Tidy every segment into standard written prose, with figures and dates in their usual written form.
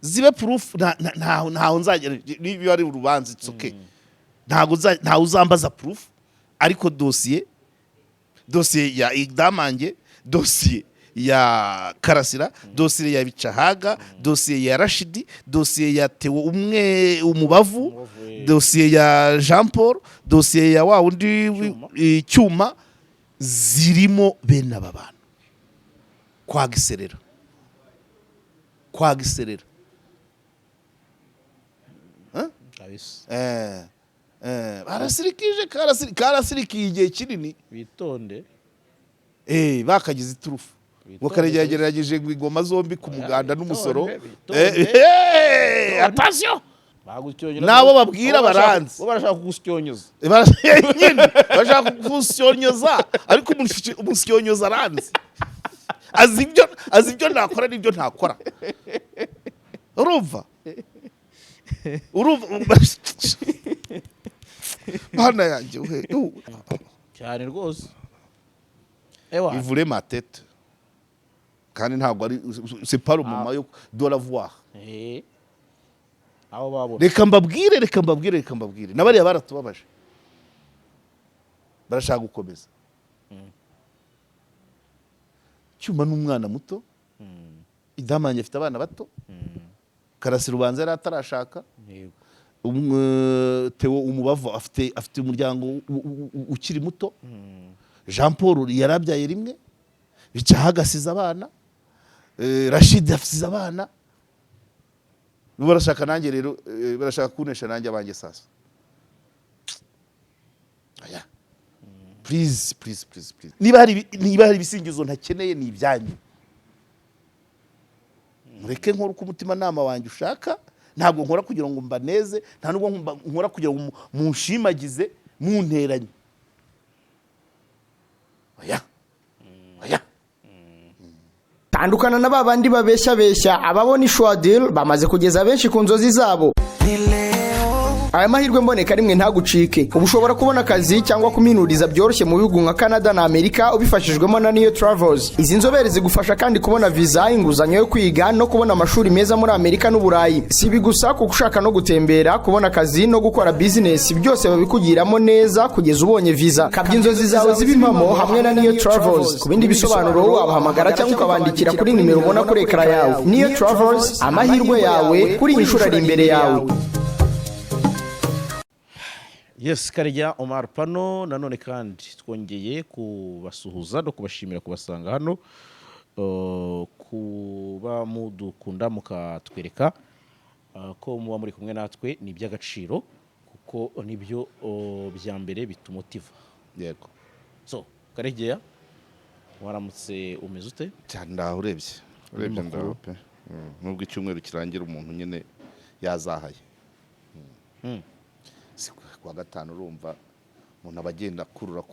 zibe proof ntaho nzagera niba ari urubanza it's okay ntago uzambaza proof ariko dossier ya Idamange dossier ya Karasira dossier ya Bicahaga dossier ya Rashidi dossier ya Theo umwe umubavu dossier ya Jean Paul dossier ya wa undi Cyuma zirimo bene aba bantu kwagiserera barasirikije karasirikiye igihe kinini bitonde bakagize iturufu ngo karagerageje ingoma zombi ku muganda n'umusoro attention nabo babwira baranze bo barashaka kugusyonyoza bashaka kugusyonyoza ariko umusyonyoza aranze azi ibyo nakora n'ibyo ntakora urumva bana yanjye cyane rwose ivure ma tête kandi ntabwo ari c'est pas le moment yo de la voir aho babona reka mbabwire nabariya baratubabaje barashaka gukomeza Cyuma n'umwana muto Idamange afite abana bato Karasira ubanza yari atarashaka Theo umubavu afite umuryango ukiri muto Jean Paul yarabyaye rimwe Bicahaga asize abana Rashid afite abana barashaka nanjye rero barashaka kunesha nanjye abanjye sasa aya please niba hari ibisingizo ntakeneye ni ibyanyu mureke nkora uko umutima nama wanjye ushaka ntabwo nkora kugira ngo mbaneze nta nubwo nkora kugira ngo munshimagize munteranye aya tandukana na babandi babeshya ababona ishwadil bamaze kugeza benshi ku nzozi zabo. Aya mahirwe mboneka rimwe ntagucike. Ubu ushobora kubona akazi cyangwa kuminuriza byoroshye mu bihugu nka Canada na Amerika ubifashijwemo na Neo Travels. Izi nzobere zigufasha kandi kubona visa, inguzanyo yo kwiga no kubona amashuri meza muri Amerika n'Uburayi. Si bigusa kuko ushaka no gutembera, kubona akazi no gukora business byose babikugiramo neza kugeza ubonye visa. Kabya inzozi zawe zibimamo hamwe na Neo Travels. Ku bindi bisobanuro wabahamagara cyangwa ukabandikira kuri nimero ubona kuri ekara yawe. Neo Travels, amahirwe yawe kuri inshuro ari imbere yawe. Yes, Karya Omar Pano nanone kandi twongeye kubasuhuza no kubashimira kubasanga hano kuba mudukunda mukatwereka ko muba muri kumwe natwe ni by'agaciro kuko nibyo bya mbere bitumotiva. Yego. So, Karya waramutse umeze ute? Cyane ndaho urebye ndaho pe. Nubwo icyumweru kirangira umuntu nyene yazahaye. Kwa gatanu urumva umuntu abagenda kurura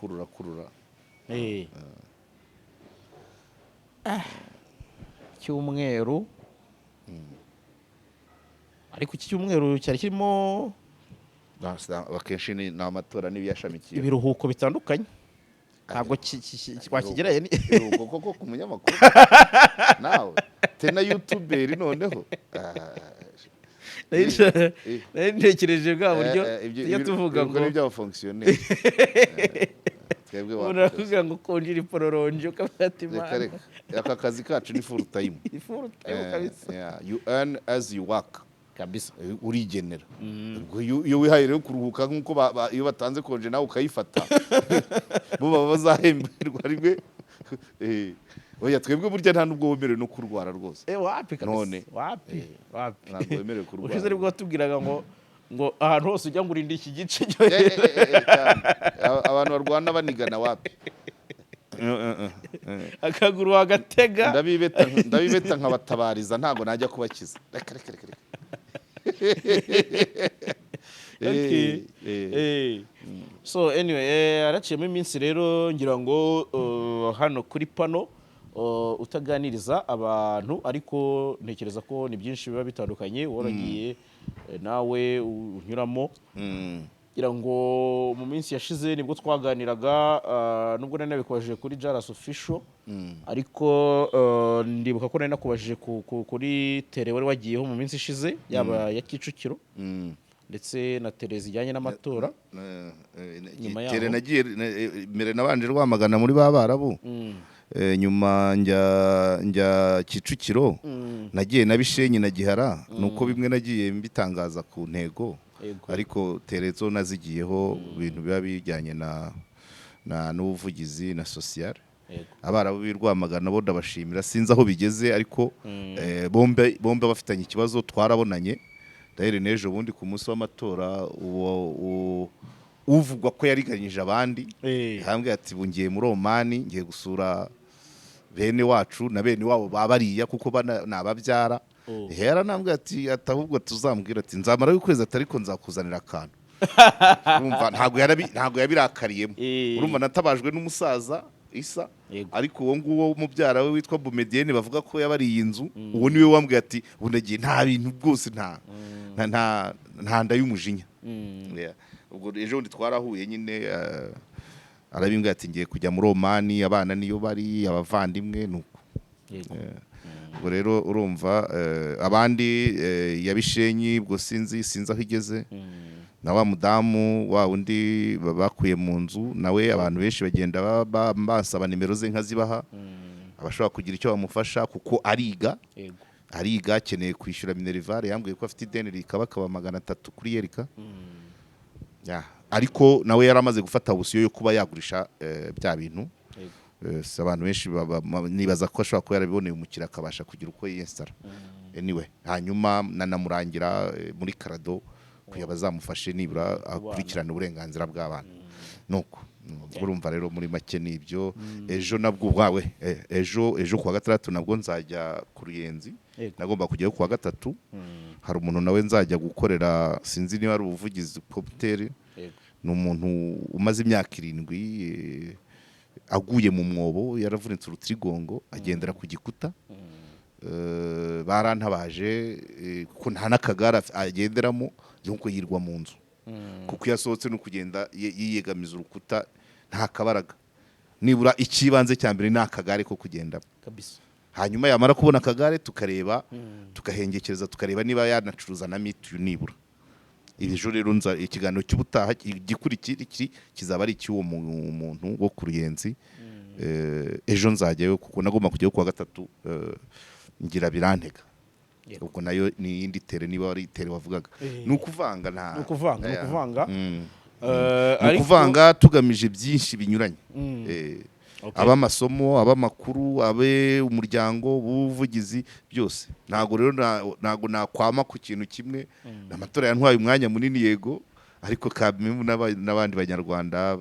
cyumweru ariko iki cyumweru cyari kirimo akenshi ni amatora n'ibiyashamikiye ibiruhuko bitandukanye ntabwo twakigereye koko ku munyamakuru nawe tena YouTuber noneho ntekereje bwa buryo iyo tuvuga ngo ibyo fonctionner twebwe uravuga ngo konjira ipororonje ukafata imana aka kazi kacu ni full time kabisa you earn as you work kabisa urigenera iyo wihayire kuruhuka nkuko iyo batanze konje nawe ukayifata bo baba bazahemberwa rimwe oya twebwe burya nta nubwo wemerewe no kurwara rwose wapi kabisa none wapi ntabwo wemerewe kurwara ushize nibwo watubwiraga ngo ahantu hose ujya ngo urinde iki gice abantu barwana banigana wapi akaguru wagatega ndabibeta nkabatabariza ntago najya kubakiza reka so anyway araciyemo iminsi rero ngira ngo hano kuri Pano utaganiriza abantu ariko ntekereza ko ni byinshi biba bitandukanye waragiye nawe unyuramo ngira ngo mu minsi yashize nibwo twaganiraga nubwo nari nabikubajije kuri Jaras Official ariko ndibuka ko nari nakubajije kuri tele wari wagiyeho mu minsi ishize yaba ya Kicukiro ndetse na tele zijyanye n'amatora. Tele nagiye mbere nabanje Rwamagana muri babarabu nyuma njya Kicukiro nagiye na Bishenyi na Gihara nuko bimwe nagiye mbitangaza ku ntego ariko terezo nazigiyeho ibintu biba bijyanye na n'ubuvugizi na social abarabu b'Rwamagana bo ndabashimira sinzi aho bigeze ariko bombe bafitanye ikibazo twarabonanye daire nejo bundi ku munsi w'amatora uvugwa ko yariganyije abandi hambwe ati bungiye muri Omani ngiye gusura bene wacu na bene wabo babariya kuko nababyara hera nambwe ati atahubwo tuzambwira ati nzamara y'ukwezi atariko nzakuzanira akantu urumva ntago yabirakariyemo urumva natabajwe n'umusaza Isa ariko uwo nguwo mubyara we witwa Bumedienne bavuga ko yabariye inzu uwo niwe wambwiye ati bunagiye nta bintu bwose nta nda y'umujinya ubwo ejo ndi twarahuye nyine arabimbwiye ati ngiye kujya muri Omani abana niyo bari abavandimwe nuko ubwo rero urumva abandi yabishenyi bwo sinzi aho igeze na wa mudamu wa undi bakuye mu nzu nawe abantu benshi bagenda basaba nimero ze nkazibaha abashobora kugira icyo bamufasha kuko ariga akeneye kwishyura Minerval yambwiye ko afite ideni rikabakaba 300 kuri Yerika ariko nawe yaramaze gufata ubusiyo yo kuba yagurisha bya bintu abantu benshi nibaza ko ashobora kuba yarabiboneye umukira akabasha kugira uko yinstara anyway hanyuma nanamurangira muri Karado kuyabazamufashe nibura akurikirana uburenganzira bw'abana nuko urumva rero muri make nibyo ejo nabwo bwawe ejo kuwa gatandatu nabwo nzajya ku Ruyenzi nagomba kujyayo kuwa gatatu hari umuntu nawe nzajya gukorera sinzi niba ari ubuvugizi popteri ni umuntu umaze imyaka 7 aguye mu mwobo yaravunitse urutirigongo agendera ku gikuta barantabaje kuko nta nakagara agenderamo nuko yirwa mu nzu kuko yasohotse no kugenda yiyegamiza urukuta nta kabaraga nibura ikibanze cya mbere nakagare ko kugenda kabisa hanyuma yamara kubona akagare tukareba tukahengekereza tukareba niba yanacuruza na mitu nibura ibijo rero nza ikiganiro cy'ubutaha gikurikira kizaba ari cy'uwo muntu wo ku Ruyenzi ejo nzajyayo kuko nagomba kujyayo kuwa gatatu ngira birantega ubwo nayo ni indi tere niba ari tere wavugaga nukuvanga nukuvanga tugamije byinshi binyuranye abamasomo abamakuru abe umuryango buvugizi byose ntago rero ntago nakwama ku kintu kimwe amatora yantwaye umwanya munini yego ariko kabimwe n'abandi banyarwanda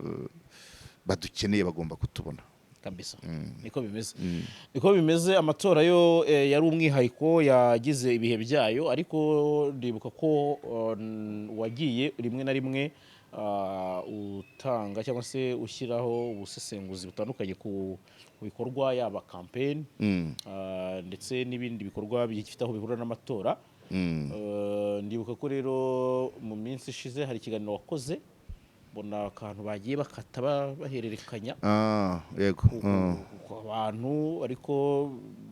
badukeneye bagomba kutubona kabisa niko bimeze amatora yo yari umwihariko yagize ibihe byayo ariko ndibuka ko wagiye rimwe na rimwe utanga cyangwa se ushyiraho ubusesenguzi butandukanye ku bikorwa yaba campaign ndetse n'ibindi bikorwa bifite aho bihura n'amatora ndibuka ko rero mu minsi ishize hari ikiganiro wakoze mbona akantu bagiye bakata bahererekanya yego abantu ariko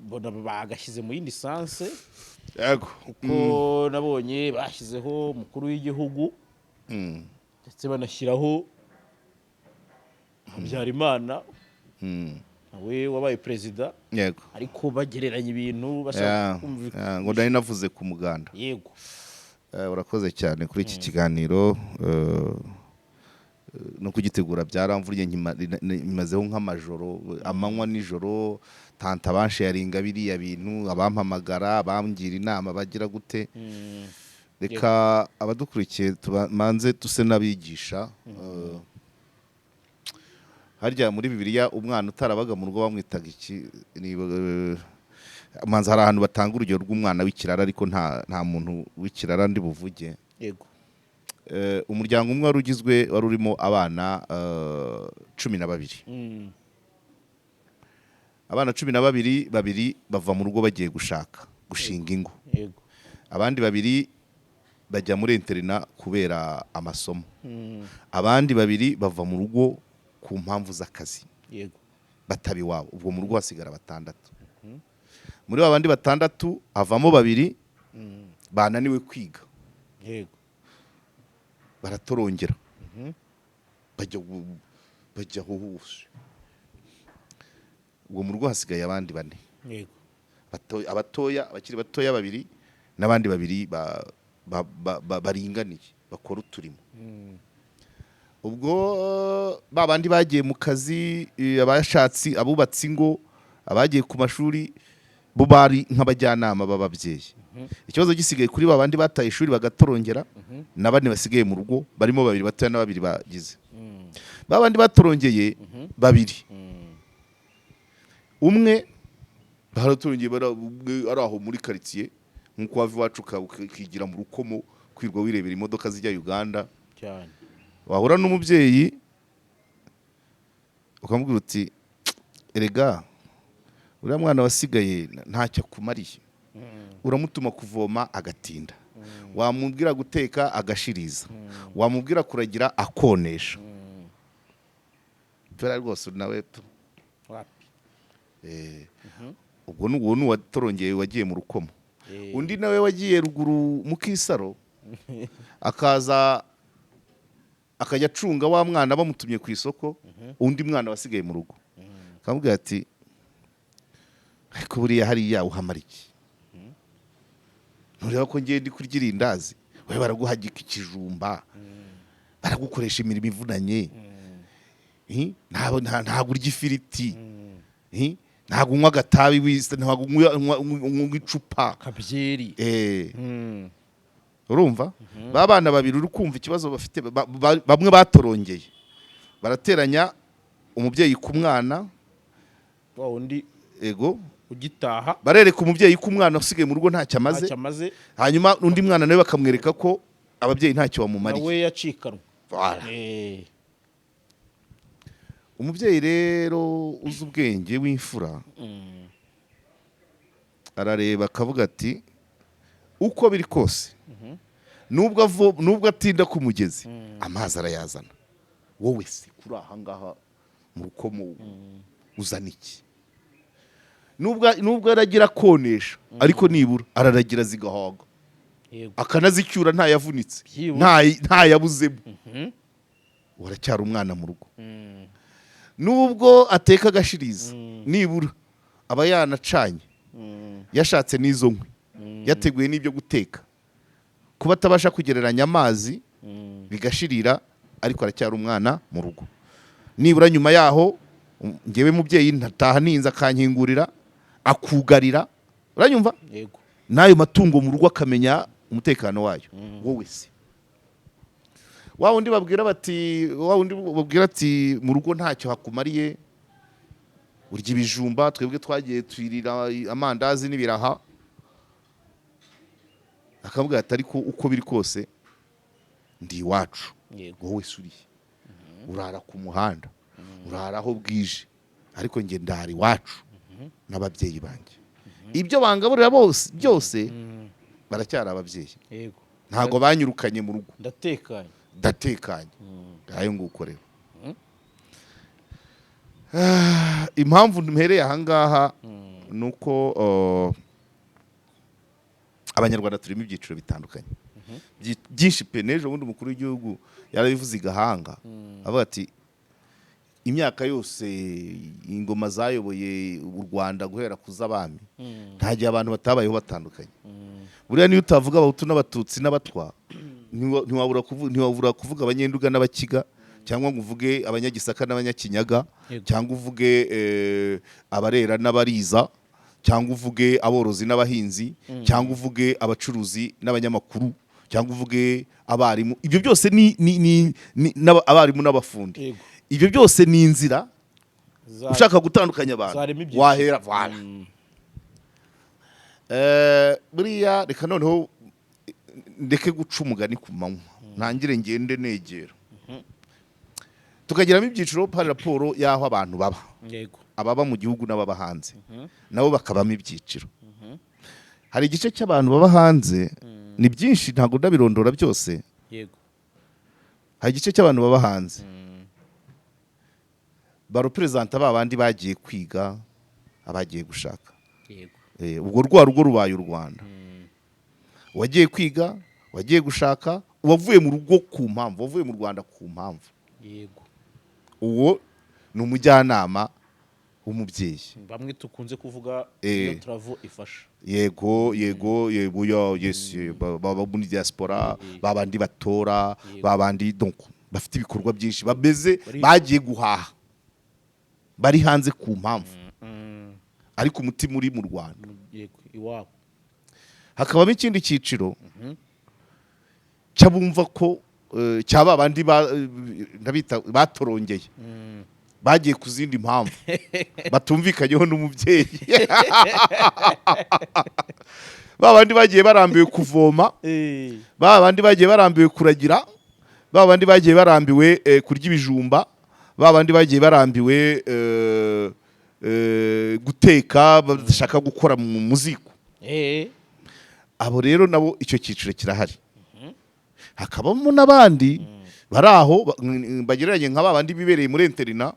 mbona bagashyize mu yindi sanse yego kuko nabonye bashyizeho umukuru w'igihugu ndetse banashyiraho Habyarimana nawe wabaye perezida yego ariko bagereranya ibintu bashaka kumvikana ngo nari navuze ku muganda yego urakoze cyane kuri iki kiganiro no kugitegura byaramvuriye nyimazeho nk'amajoro amanywa nijoro tanta banshe yaringa biriya bintu abampamagara abambwira inama bagira gute reka abadukurikiye tumanze tuse nabigisha harya muri Bibiliya umwana utarabaga mu rugo bamwitaga iki manza hari ahantu batanga urugero rw'umwana w'ikirara ariko nta muntu w'ikirara ndi buvuge yego umuryango umwe wari ugizwe wari urimo abana 12 abana 12 babiri bava mu rugo bagiye gushinga ingo yego abandi babiri bajya muri interina kubera amasomo. Abandi babiri bava mu rugo ku mpamvu z'akazi. Yego. Bataba iwabo. Ubwo mu rugo hasigara 6. Muri babandi 6 havamo 2 bananiwe kwiga. Yego. Baratorongera. Bajya hose. Ubwo mu rugo hasigaye abandi 4. Yego. Abatoya, abakiri batoya 2 n'abandi 2 baringaniye bakora uturimo. Ubwo babandi bagiye mu kazi, abashatsi, abubatsi ngo, abagiye ku mashuri bo bari nk'abajyanama b'ababyeyi. Ikibazo gisigaye kuri babandi bataye ishuri bagatorongera, na 4 basigaye mu rugo barimo 2 batoya na 2 bagize. Babandi batorongeye 2. Umwe baratorongeye ari aho muri quartier nkuko wava iwacu ukigira mu rukomo kwirwa wirebera imodoka zijya Uganda cyane. Wahura n'umubyeyi ukamubwira uti erega uriya mwana wasigaye ntacyo akumariye. Uramutuma kuvoma agatinda, wamubwira guteka agashiriza, wamubwira kuragira akonesha. Pera rwose nawe ubwo n'uwo watorongeye wagiye mu rukomo. Undi nawe wagiye ruguru mu Kisaro akaza akajya acunga wa mwana bamutumye ku isoko, undi mwana wasigaye mu rugo. Akamubwira ati ariko buriya hariya uhamara iki? Ntureba ko ngiye ndi kurya irindazi, we baraguhagika ikijumba, baragukoresha imirimo ivunanye, ntabwo urya ifiriti, ntabwo unywa agatabi wise, ntabwo unywa icupa kabyeri. Urumva? Babana 2 uri kumva ikibazo bafite. Bamwe batorongeye barateranya umubyeyi ku mwana, wa undi ego ugitaha barereka umubyeyi ku mwana usigaye mu rugo ntacyo amaze, hanyuma undi mwana nawe bakamwereka ko ababyeyi ntacyo bamumariye, nawe yacikanwa. Umubyeyi rero uzi ubwenge w'imfura arareba akavuga ati uko biri kose nubwo atinda ku mugezi amazi arayazana, wowe se kuri aha ngaha mu rukomo uzana iki? Nubwo aragira konesha ariko nibura araragira zigahaga, akanazicyura ntayavunitse, ntayabuzemo. Waracyari umwana mu rugo. Nubwo ateka agashiriza nibura aba yanacanye, yashatse n'izo nkwi, yateguye n'ibyo guteka. Kuba atabasha kugereranya amazi bigashirira, ariko aracyari umwana mu rugo. Nibura nyuma yaho ngewe mubyeyi ntataha ninza akankingurira akugarira, uranyumva? Yego. Nayo matungo mu rugo akamenya umutekano wayo. Wowe se wa wundi babwira ati mu rugo ntacyo hakumariye, urya ibijumba, twebwe twagiye twirira amandazi n'ibiraha. Akavuga ati ariko uko biri kose ndi iwacu. Wowe suriye urara ku muhanda, urara aho bwije, ariko nge ndari iwacu n'ababyeyi banjye. Ibyo bangaburira byose baracyari ababyeyi. Yego. Ntago banyirukanye mu rugo, ndatekanye. Ayo nguko rero. Impamvu mpereye aha ngaha nuko abanyarwanda turimo ibyiciro bitandukanye byinshi pe. N'ejo bundi umukuru w'igihugu yarabivuze igahanga avuga ati imyaka yose ingoma zayoboye u Rwanda guhera kuz'abami nta gihe abantu batabayeho batandukanye. Buriya niyo utavuga abahutu n'abatutsi n'abatwa ntiwabura kuvuga abanyenduga n'abakiga, cyangwa ngo uvuge abanyagisaka n'abanyakinyaga, cyangwa uvuge abarera n'abariza, cyangwa uvuge aborozi n'abahinzi, cyangwa uvuge abacuruzi n'abanyamakuru, cyangwa uvuge abarimu. Ibyo byose ni abarimu n'abafundi. Ibyo byose ni inzira ushaka gutandukanya abantu wahera vana. Buriya reka noneho ndeke guca umugani ku manywa, ntangire ngende negera. Tukagiramo ibyiciro par raporo y'aho abantu baba. Ababa mu gihugu n'ababa hanze nabo bakabamo ibyiciro. Hari igice cy'abantu baba hanze ni byinshi ntabwo ndabirondora byose. yego hari igice cy'abantu baba hanze barepresenta babandi bagiye kwiga abagiye gushaka. yego ubwo rwa rugo rubaye u Rwanda. wagiye kwiga, wagiye gushaka, wavuye mu rugo ku mpamvu, wavuye mu Rwanda ku mpamvu. yego uwo ni umujyanama w'umubyeyi. bamwe tukunze kuvuga iyo travel ifasha. yego yes baba muri diaspora, babandi batora, babandi donc bafite ibikorwa byinshi bameze bagiye guhaha, bari hanze ku mpamvu ariko umutima uri mu Rwanda. yego iwabo. Hakabamo ikindi cyiciro cyabumva ko cyaba bandi ndabita batorongeye, bagiye ku zindi mpamvu batumvikanyeho n'umubyeyi. babandi bagiye barambiwe kuvoma, babandi bagiye barambiwe kuragira, babandi bagiye barambiwe kurya ibijumba, babandi bagiye barambiwe guteka, badashaka gukora mu muziko. abo rero nabo icyo cyiciro kirahari. Hakabamo n'abandi bari aho bagereranye nka babandi bibereye muri interina,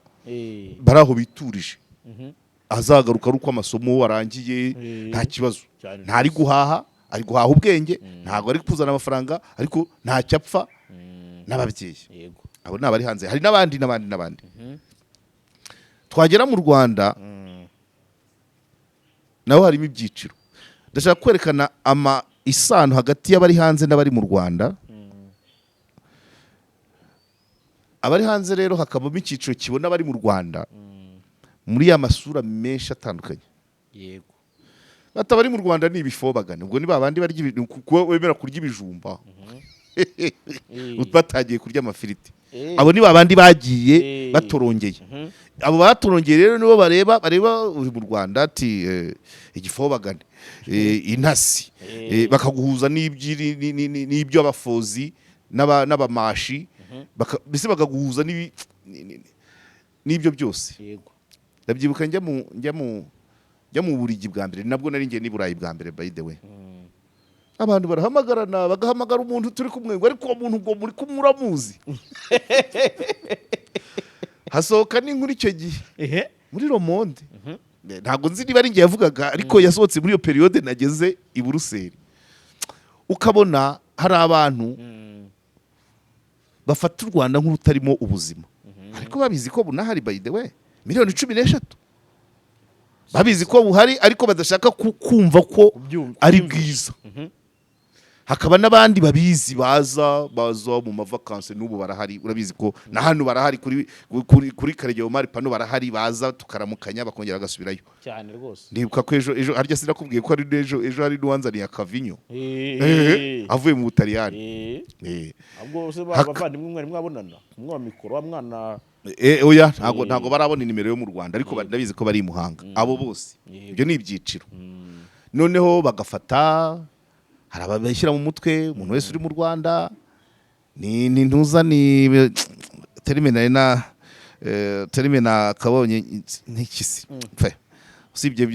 bari aho biturije, azagaruka ari uko amasomo warangiye nta kibazo, ntari guhaha, ari guhaha ubwenge, ntabwo ari kuzana amafaranga, ariko ntacyo apfa n'ababyeyi. abo ni abari hanze. Hari n'abandi. Twagera mu Rwanda naho harimo ibyiciro. Ndashaka kwerekana isano hagati y'abari hanze n'abari mu Rwanda. Abari hanze rero hakabamo icyiciro kibona abari mu Rwanda muri ya masura menshi atandukanye. yego Batabari mu Rwanda ni ibifobagane, ubwo ni babandi barya ibintu kuko wemera kurya ibijumba batagiye kurya amafiriti. Abo ni babandi bagiye batorongeye. Abo batorongeye rero nibo bareba uri mu Rwanda ati igifobagane, intasi, bakaguhuza n'ibyo abafozi n'abamashi, bise bakaguhuza n'ibyo byose. Ndabyibuka njya mu Burigi bwa mbere, nabwo nari ngiye ni Burayi bwa mbere by the way. Abantu barahamagarana, bagahamagara umuntu turi kumwe, ariko uwo muntu ngo muri kumuramuzi. Hasohoka n'inkuru icyo gihe muri Le Monde. Ntabwo nzi niba ari ngiye yavugaga, ariko yasohotse muri iyo periode nageze i Buruseli. Ukabona hari abantu bafata u Rwanda nk'urutarimo ubuzima, ariko babizi ko bunahari by the way, 13,000,000 babizi ko buhari, ariko badashaka kumva ko ari bwiza. Hakaba n'abandi babizi baza mu mavakanse, n'ubu barahari. Urabizi ko na hano barahari kuri Karegeya Omar Pano barahari, baza tukaramukanya bakongera agasubirayo cyane rwose. Ndibuka ko ejo harya sinakubwiye ko ari ejo hari n'uwanzaniye akavinyo avuye mu Butaliyani. Ahubwo se bavandimwe mwari mwabonana umwe wa mikoro wa mwana. Oya ntago barabona nimero yo mu Rwanda, ariko ndabizi ko bari i Muhanga. Abo bose ibyo ni ibyiciro. Noneho bagafata, hari ababishyira mu mutwe umuntu wese uri mu Rwanda ni ntuza ni termina kabonye n'ikisi usibye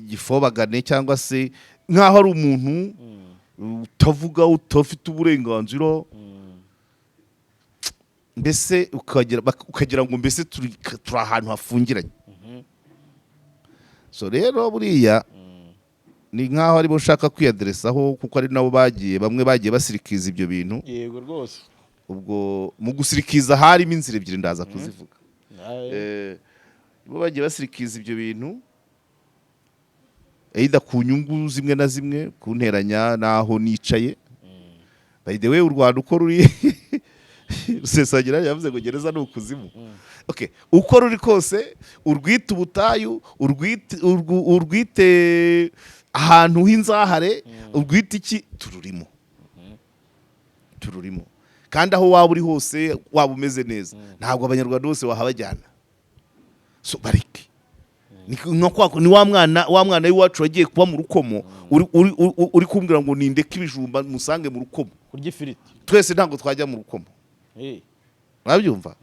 gifobagane, cyangwa se nkaho ari umuntu utavuga, utafite uburenganzira, mbese ukagira ngo mbese turi ahantu hafungiranye. So rero buriya ni nkaho aribo ushaka kwiyaderesaho, kuko ari nabo bamwe bagiye basirikiza ibyo bintu. Yego rwose. Ubwo mu gusirikiza harimo inzira ebyiri ndaza kuzivuga. Bo bagiye basirikiza ibyo bintu either ku nyungu zimwe na zimwe, kunteranya naho nicaye. By the way, u Rwanda uko ruri Rusesagira yavuze ngo gereza ni ukuzimu. Okay, uko ruri kose, urwite ubutayu, urwite ahantu h'inzahare, urwite iki, tururimo. Kandi aho waba uri hose, waba umeze neza, ntabwo abanyarwanda bose wahabajyana. So bariki ni wa mwana w'iwacu wagiye kuba mu rukomo, uri kumbwira ngo nindeke ibijumba musange mu rukomo kurya ifiriti. Twese ntabwo twajya mu rukomo. Urabyumva?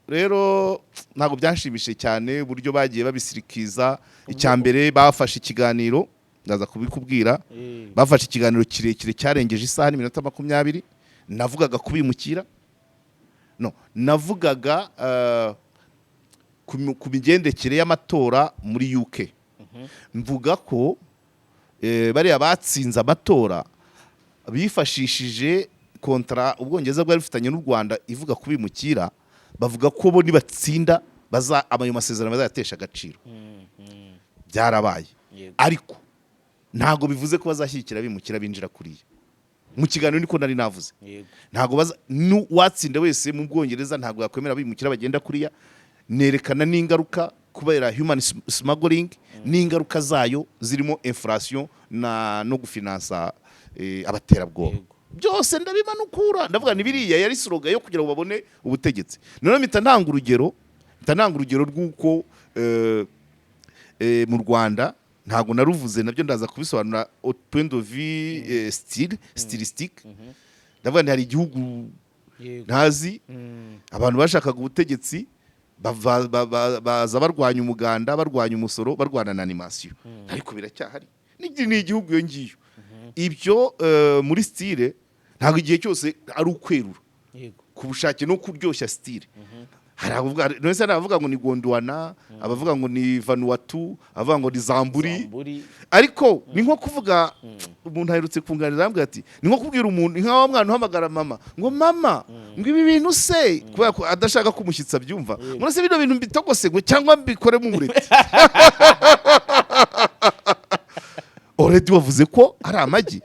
Rero ntabwo byanshimishije cyane uburyo bagiye babisirikiza. Icya mbere bafashe ikiganiro ndaza kubikubwira Eh. bafashe ikiganiro kirekire cyarengeje isaha n'iminota 20 navugaga kubimukira no navugaga ku migendekere y'amatora muri UK mvuga ko bariya batsinze amatora bifashishije kontra ubwongereza bwari bufitanye n'u Rwanda ivuga kubimukira bavuga ko bo nibatsinda ayo masezerano bazayatesha agaciro byarabaye ariko ntago bivuze ko bazashyikira bimukira binjira kuriya mu kiganiro niko nari navuze ntago watsinda wese mu bwongereza ntago yakwemera bimukira bagenda kuriya nerekana n'ingaruka kubera human smuggling n'ingaruka zayo zirimo inflation no gufinansa abaterabwoba byose ndabimanukura ndavuga ni biriya yari slogan yo kugira ngo babone ubutegetsi none mpita ntanga urugero rw'uko mu Rwanda ntago naruvuze nabyo ndaza kubisobanura au point de vue stylistique ndavuga ni hari igihugu ntazi abantu bashakaga ubutegetsi baza barwanya umuganda barwanya umusoro barwana na animation ariko biracyahari ni igihugu yo ngiyo ibyo muri style ntago igihe cyose ari ukwerura ku bushake no kuryoshya style hari abavuga ngo ni Gondwana abavuga ngo ni Vanuatu abavuga ngo ni Zamburi ariko ni nko kuvuga umuntu aherutse kunganira ambwira ati ni nko kubwira umuntu nka wa mwana uhamagara mama ngo mama ngo ibi bintu se kubera ko adashaka kumushyitsa byumva ngo se bino bintu mbitogose ngo cyangwa mbikore mu mureti already wavuze ko ari amagi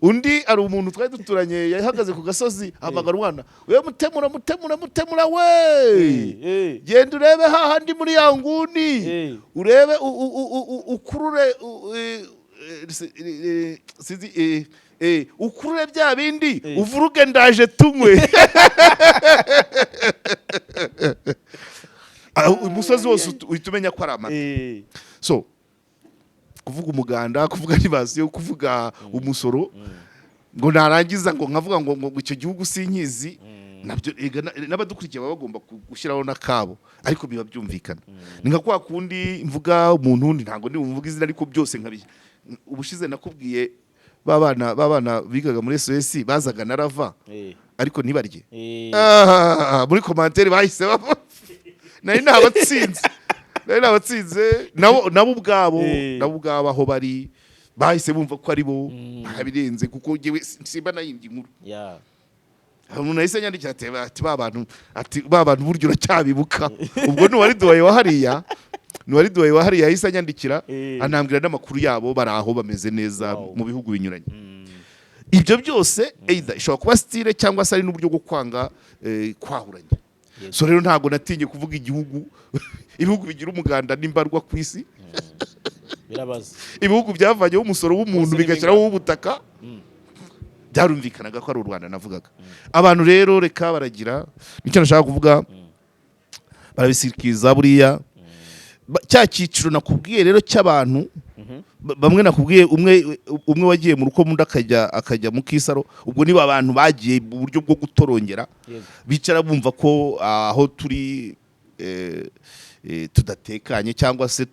undi ari umuntu twari duturanye yahagaze ku gasozi hamagara umwana we mutemura we genda urebe hahandi muri ya nguni urebe ukurure ukurure bya bindi uvuruge ndaje tunywe umusozi wose uhita umenya ko ari amata so kuvuga umuganda kuvuga animation kuvuga umusoro ngo narangiza ngo nkavuga ngo icyo gihugu sinkizi nabyo n'abadukurikiye baba bagomba gushyiraho nakabo ariko biba byumvikana ni nka kwa kundi mvuga umuntu undi ntago ndi mvuga izina ariko byose nkabiye ubushize nakubwiye babana bigaga muri SOS bazaga narava ariko ntibarye muri commentaire bahise nari nabatsinze nabo ubwabo aho bari bahise bumva ko ari bo babirenze kuko ngewe simba nayindi nkuru umuntu nahise nyandikira ati ba bantu buryo uracyabibuka ubwo nuwari duwaye wa hariya yahise anyandikira anambwira n'amakuru yabo bari aho bameze neza mu bihugu binyuranye ibyo byose either ishobora kuba style cyangwa se ari n'uburyo bwo kwanga kwahuranya so rero ntago natinye kuvuga ibihugu bigira umuganda n'imbarwa ku isi birabaza ibihugu byavanyeho umusoro w'umuntu bigashyiraho ubutaka byarumvikanaga ko ari u Rwanda navugaga abantu rero reka baragira nicyo nashaka kuvuga barabisirikiza buriya cya cyiciro nakubwiye rero cy'abantu bamwe nakubwiye umwe wagiye mu ruko mundi akajya mu kisaro ubwo niba abantu bagiye mu buryo bwo gutorongera bicara bumva ko aho turi tudatekanye cyangwa se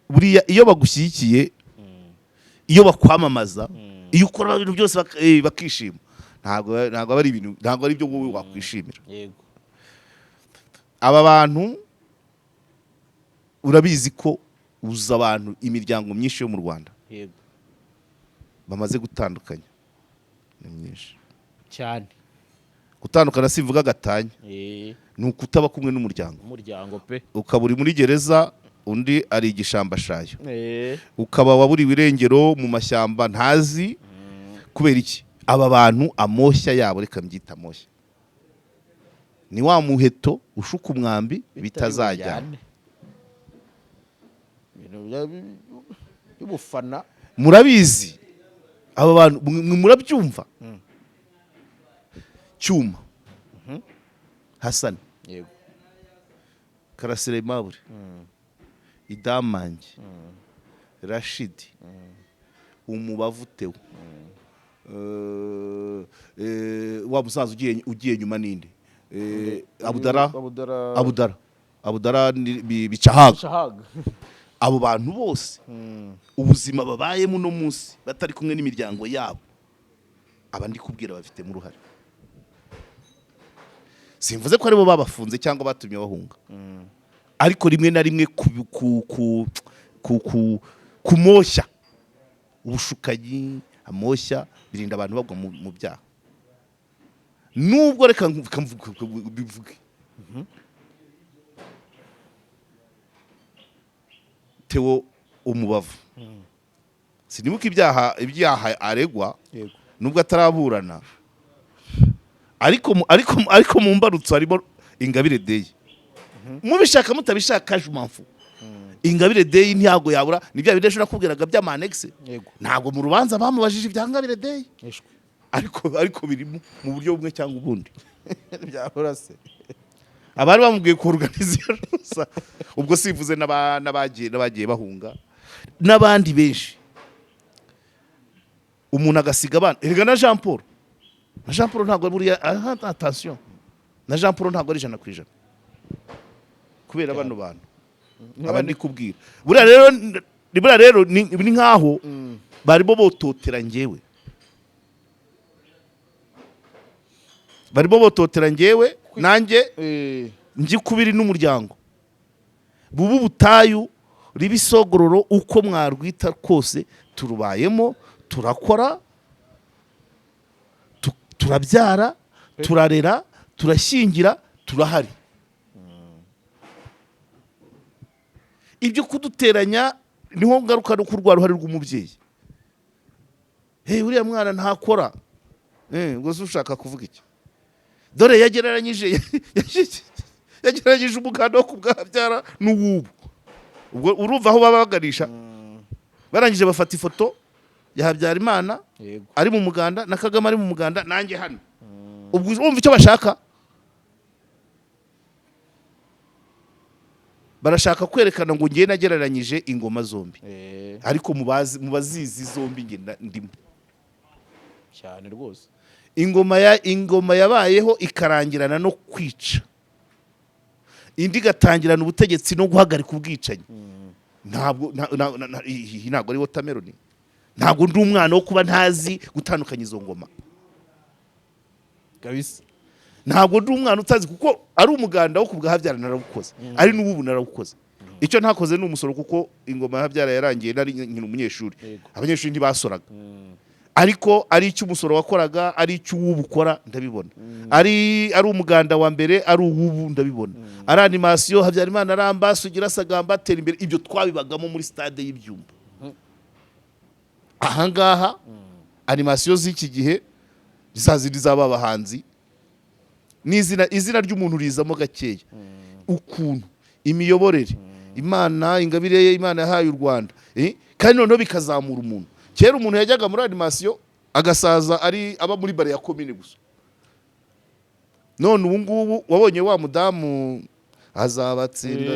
buriya iyo bagushyigikiye iyo bakwamamaza iyo ukora ibintu byose bakishima ntabwo ari ibintu ntabwo ari byo wowe wakwishimira aba bantu urabizi ko uza abantu imiryango myinshi yo mu Rwanda bamaze gutandukanya ni myinshi cyane gutandukana simvuga gatanya ni ukutaba kumwe n'umuryango pe ukaba uri muri gereza undi ari igishambashayo ukaba waburiwe irengero mu mashyamba ntazi kubera iki aba bantu amoshya yabo reka mbyita amoshya ni wa muheto ushuka umwambi bitazajyana y'ubufana murabizi aba bantu murabyumva Cyuma Hassan Karasire Aimable Idamange Rashidi Umubavu Theo wa musaza ugiye nyuma ninde Abudara bicahaga abo bantu bose ubuzima babayemo no munsi batari kumwe n'imiryango yabo abandi kubwira bafite mu ruhare. Simvuze ko aribo babafunze cyangwa batumye bahunga, ariko rimwe na rimwe kumoshya ubushukanyi, amoshya birinda abantu bagwa mu byaha. Nubwo reka bivuge Theo Umubavu, sinibuka ibyaha aregwa nubwo ataraburana, ariko mu mbarutso harimo Ingabire Dei. Mubishaka mutabishaka jumamfu, Ingabire Dei ntiyago yabura. Nibya bidesho nakubwiraga by'amanexe, ntabwo mu rubanza bamubajije ibya Ingabire Dei, ariko biri mu buryo bumwe cyangwa ubundi byahora se. Abari bamubwiye ku organization ubwo sivuze n'abagiye bahunga n'abandi benshi. Umuntu agasiga abana, erega na Jean Paul ntabwo buriya, attention, na Jean Paul ntabwo ari 100% kubera bano bantu abandi kubwira. Buriya rero ni nkaho barimo bototera njyewe, nanjye ngi kubiri n'umuryango bubu butayu ribisogororo uko mwarwita kose turubayemo, turakora, turabyara, turarera, turashyingira, turahari. Ibyo kuduteranya niho ngaruka no kurwara uruhare rw'umubyeyi. Uriya mwana ntakora, ngo ushaka kuvuga iki? Dore yagereranyije umuganda wo kubwabyara n'uwubu. Ubwo urumva aho babaganisha. Barangije bafata ifoto ya Habyarimana ari mu muganda na Kagame ari mu muganda, nanjye hano. Ubwo urumva icyo bashaka? Barashaka kwerekana ngo ngiye nagereranyije ingoma zombi, ariko mubazizi zombi nge ndimo cyane rwose. Ingoma yabayeho ikarangirana no kwica, indi gatangirana ubutegetsi no guhagarika ubwicanyi. Ntabwo ari watermelon. Ntabwo ndi umwana wo kuba ntazi gutandukanya izo ngoma kabisa. Ntabwo ndi umwana utazi, kuko ari umuganda wo kubwahabyara narabukoze, ari n'ubu narabukoze. Icyo ntakoze ni umusoro, kuko ingoma yahabyara yarangiye nari nkina umunyeshuri, abanyeshuri ntibasoraga. Ariko ari icyo umusoro wakoraga, ari icyo uwubukora ndabibona. Ari umuganda wa mbere, ari uwubu ndabibona. Ari animation Habyarimana aramba sugira sagamba tera imbere, ibyo twabibagamo muri stade y'ibyumba. Ahangaha animation z'iki gihe zazindi zaba abahanzi, izina ry'umuntu rizamo gakeya, ukuntu imiyoborere Imana Ingabire Imana yahaye u Rwanda, kandi noneho bikazamura umuntu. Kera umuntu yajyaga muri animation agasaza aba muri bare ya commune gusa. None ubu ngubu wabonye wa mudamu azabatsinda,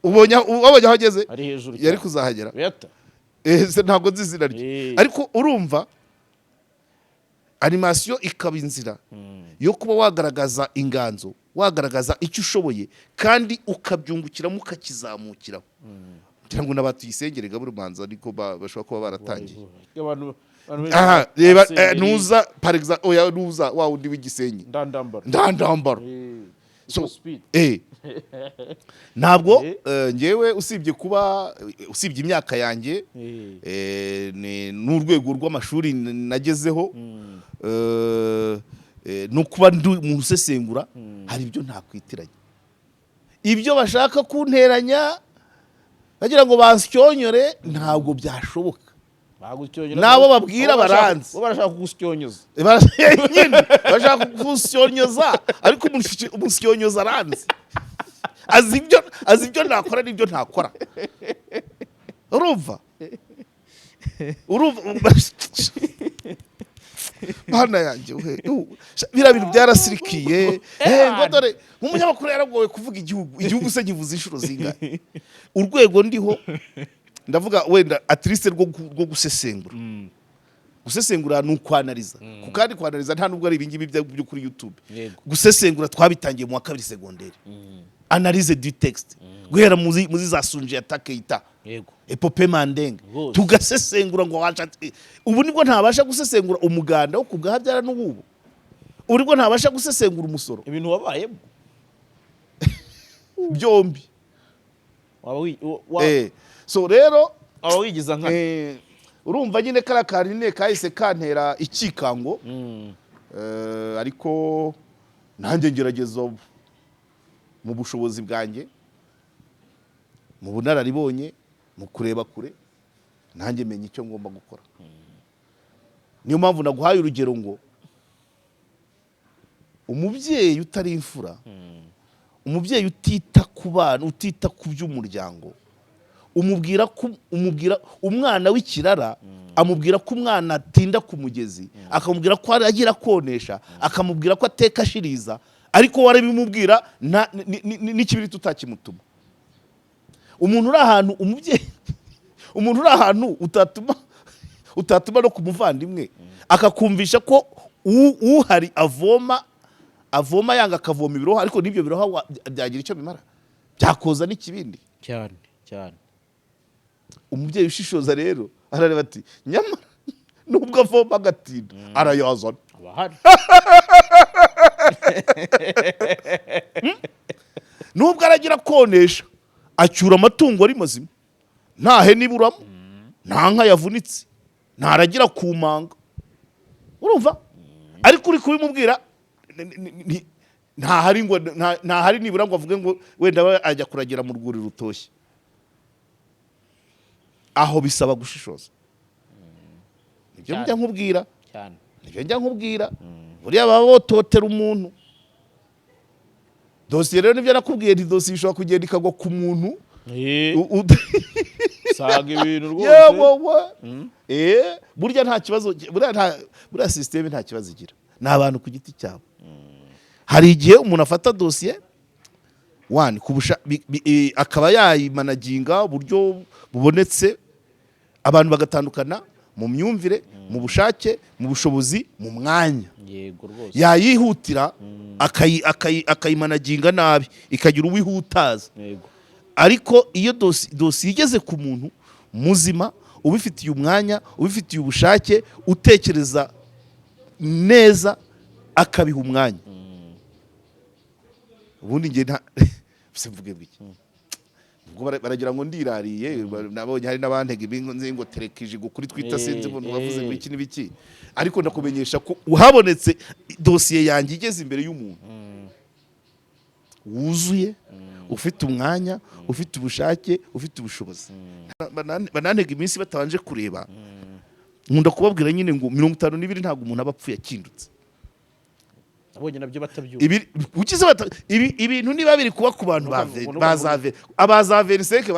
wabonye aho ageze, yari kuzahagera. Ntabwo nzi izina rye, ariko urumva animation ikaba inzira yo kuba wagaragaza inganzo, wagaragaza icyo ushoboye, kandi ukabyungukiramo ukakizamukiraho. Kugira ngo n'abatuyisengere gaburu manza ariko bashobora kuba baratangiye. Aha reba nuza par exemple oya nuza wa undi w'igisenyi ndandambara so ntabwo ngewe usibye imyaka yanjye n'urwego rw'amashuri nagezeho no kuba mu usesengura, hari ibyo ntakwitiranya. Ibyo bashaka kunteranya bagira ngo bansyonyore ntabwo byashoboka. Nabo babwira baranze, barashaka kugusyonyoza, bashaka kugusyonyoza, ariko umusyonyoza aranze, azi ibyo nakora n'ibyo ntakora. Urumva bana yanjye biriya bintu byarasirikiye. Ngo dore nk'umunyamakuru yaragowe kuvuga igihugu se nkivuze inshuro zingahe. Urwego ndiho ndavuga wenda atriste rwo gusesengura. Gusesengura ni ukwanariza, kandi kwanariza nta nubwo ari ibingibi byo kuri YouTube. Gusesengura twabitangiye mu wa 2 secondaire, analyse du texte, guhera muzi za Sunje ya Takeita yego epope mandenge Rwose. tugasesengura ngo washatse ubu nibwo ntabasha gusesengura umuganda wo kubwahabyara n'ubu ubu nibwo ntabasha gusesengura umusoro ibintu wabayemo byombi waba so rero wigiza nka urumva nyine kariya kantu nyine kahise kantera ikikango ariko nanjye ngerageza mu bushobozi bwanjye mu bunararibonye mu kureba kure nanjye menya icyo ngomba gukora niyo mpamvu naguhaye urugero ngo umubyeyi utari imfura umubyeyi utita ku bana utita ku by'umuryango umubwira umwana w'ikirara amubwira ko umwana atinda ku mugezi akamubwira ko agira konesha akamubwira ko ateka ashiriza ariko warabimubwira n'ikibiri tutakimutuma umuntu uri ahantu umubyeyi umuntu uri ahantu utatuma no ku muvandimwe akakumvisha ko uhari avoma yanga akavoma ibiroho ariko n'ibyo biroho byagira icyo bimara byakoza n'ikibindi cyane umubyeyi ushishoza rero arareba ati nyamara nubwo avoma agatinda arayazana abahari nubwo aragira konesha acyura amatungo ari mazima nta hene iburamo nta nka yavunitse ntaragira ku manga urumva ariko uri kubimubwira ntahari nibura ngo avuge ngo wenda ajya kuragira mu rwuri rutoshye aho bisaba gushishoza nibyo njya nkubwira nibyo njya nkubwira buriya baba bototera umuntu dosiye rero nibyo nakubwiye nti dosiye ishobora kugenda ikagwa ku muntu saga ibintu rwose burya nta kibazo buriya sisiteme nta kibazo igira ni abantu ku giti cyabo hari igihe umuntu afata dosiye akaba yayimanaginga uburyo bubonetse abantu bagatandukana mu myumvire mu bushake mu bushobozi mu mwanya yayihutira akayimanaginga nabi ikagira uwihutaza ariko iyo dosiye igeze ku muntu muzima ubifitiye umwanya ubifitiye ubushake utekereza neza akabiha umwanya ubundi nge mvuge bwiki baragira ngo ndirariye nabonye hari n'abantega ibinzi ngo terekije kuri twita sinzi ngo wavuze ngo iki n'ibiki ariko ndakumenyesha ko uhabonetse dosiye yanjye igeze imbere y'umuntu wuzuye ufite umwanya ufite ubushake ufite ubushobozi banantega iminsi batabanje kureba nkunda kubabwira nyine ngo 52 ntabwo umuntu aba apfuye akindutse abonye nabyo batabyumva ibintu niba biri kuba ku bantu bazave abazaverinseke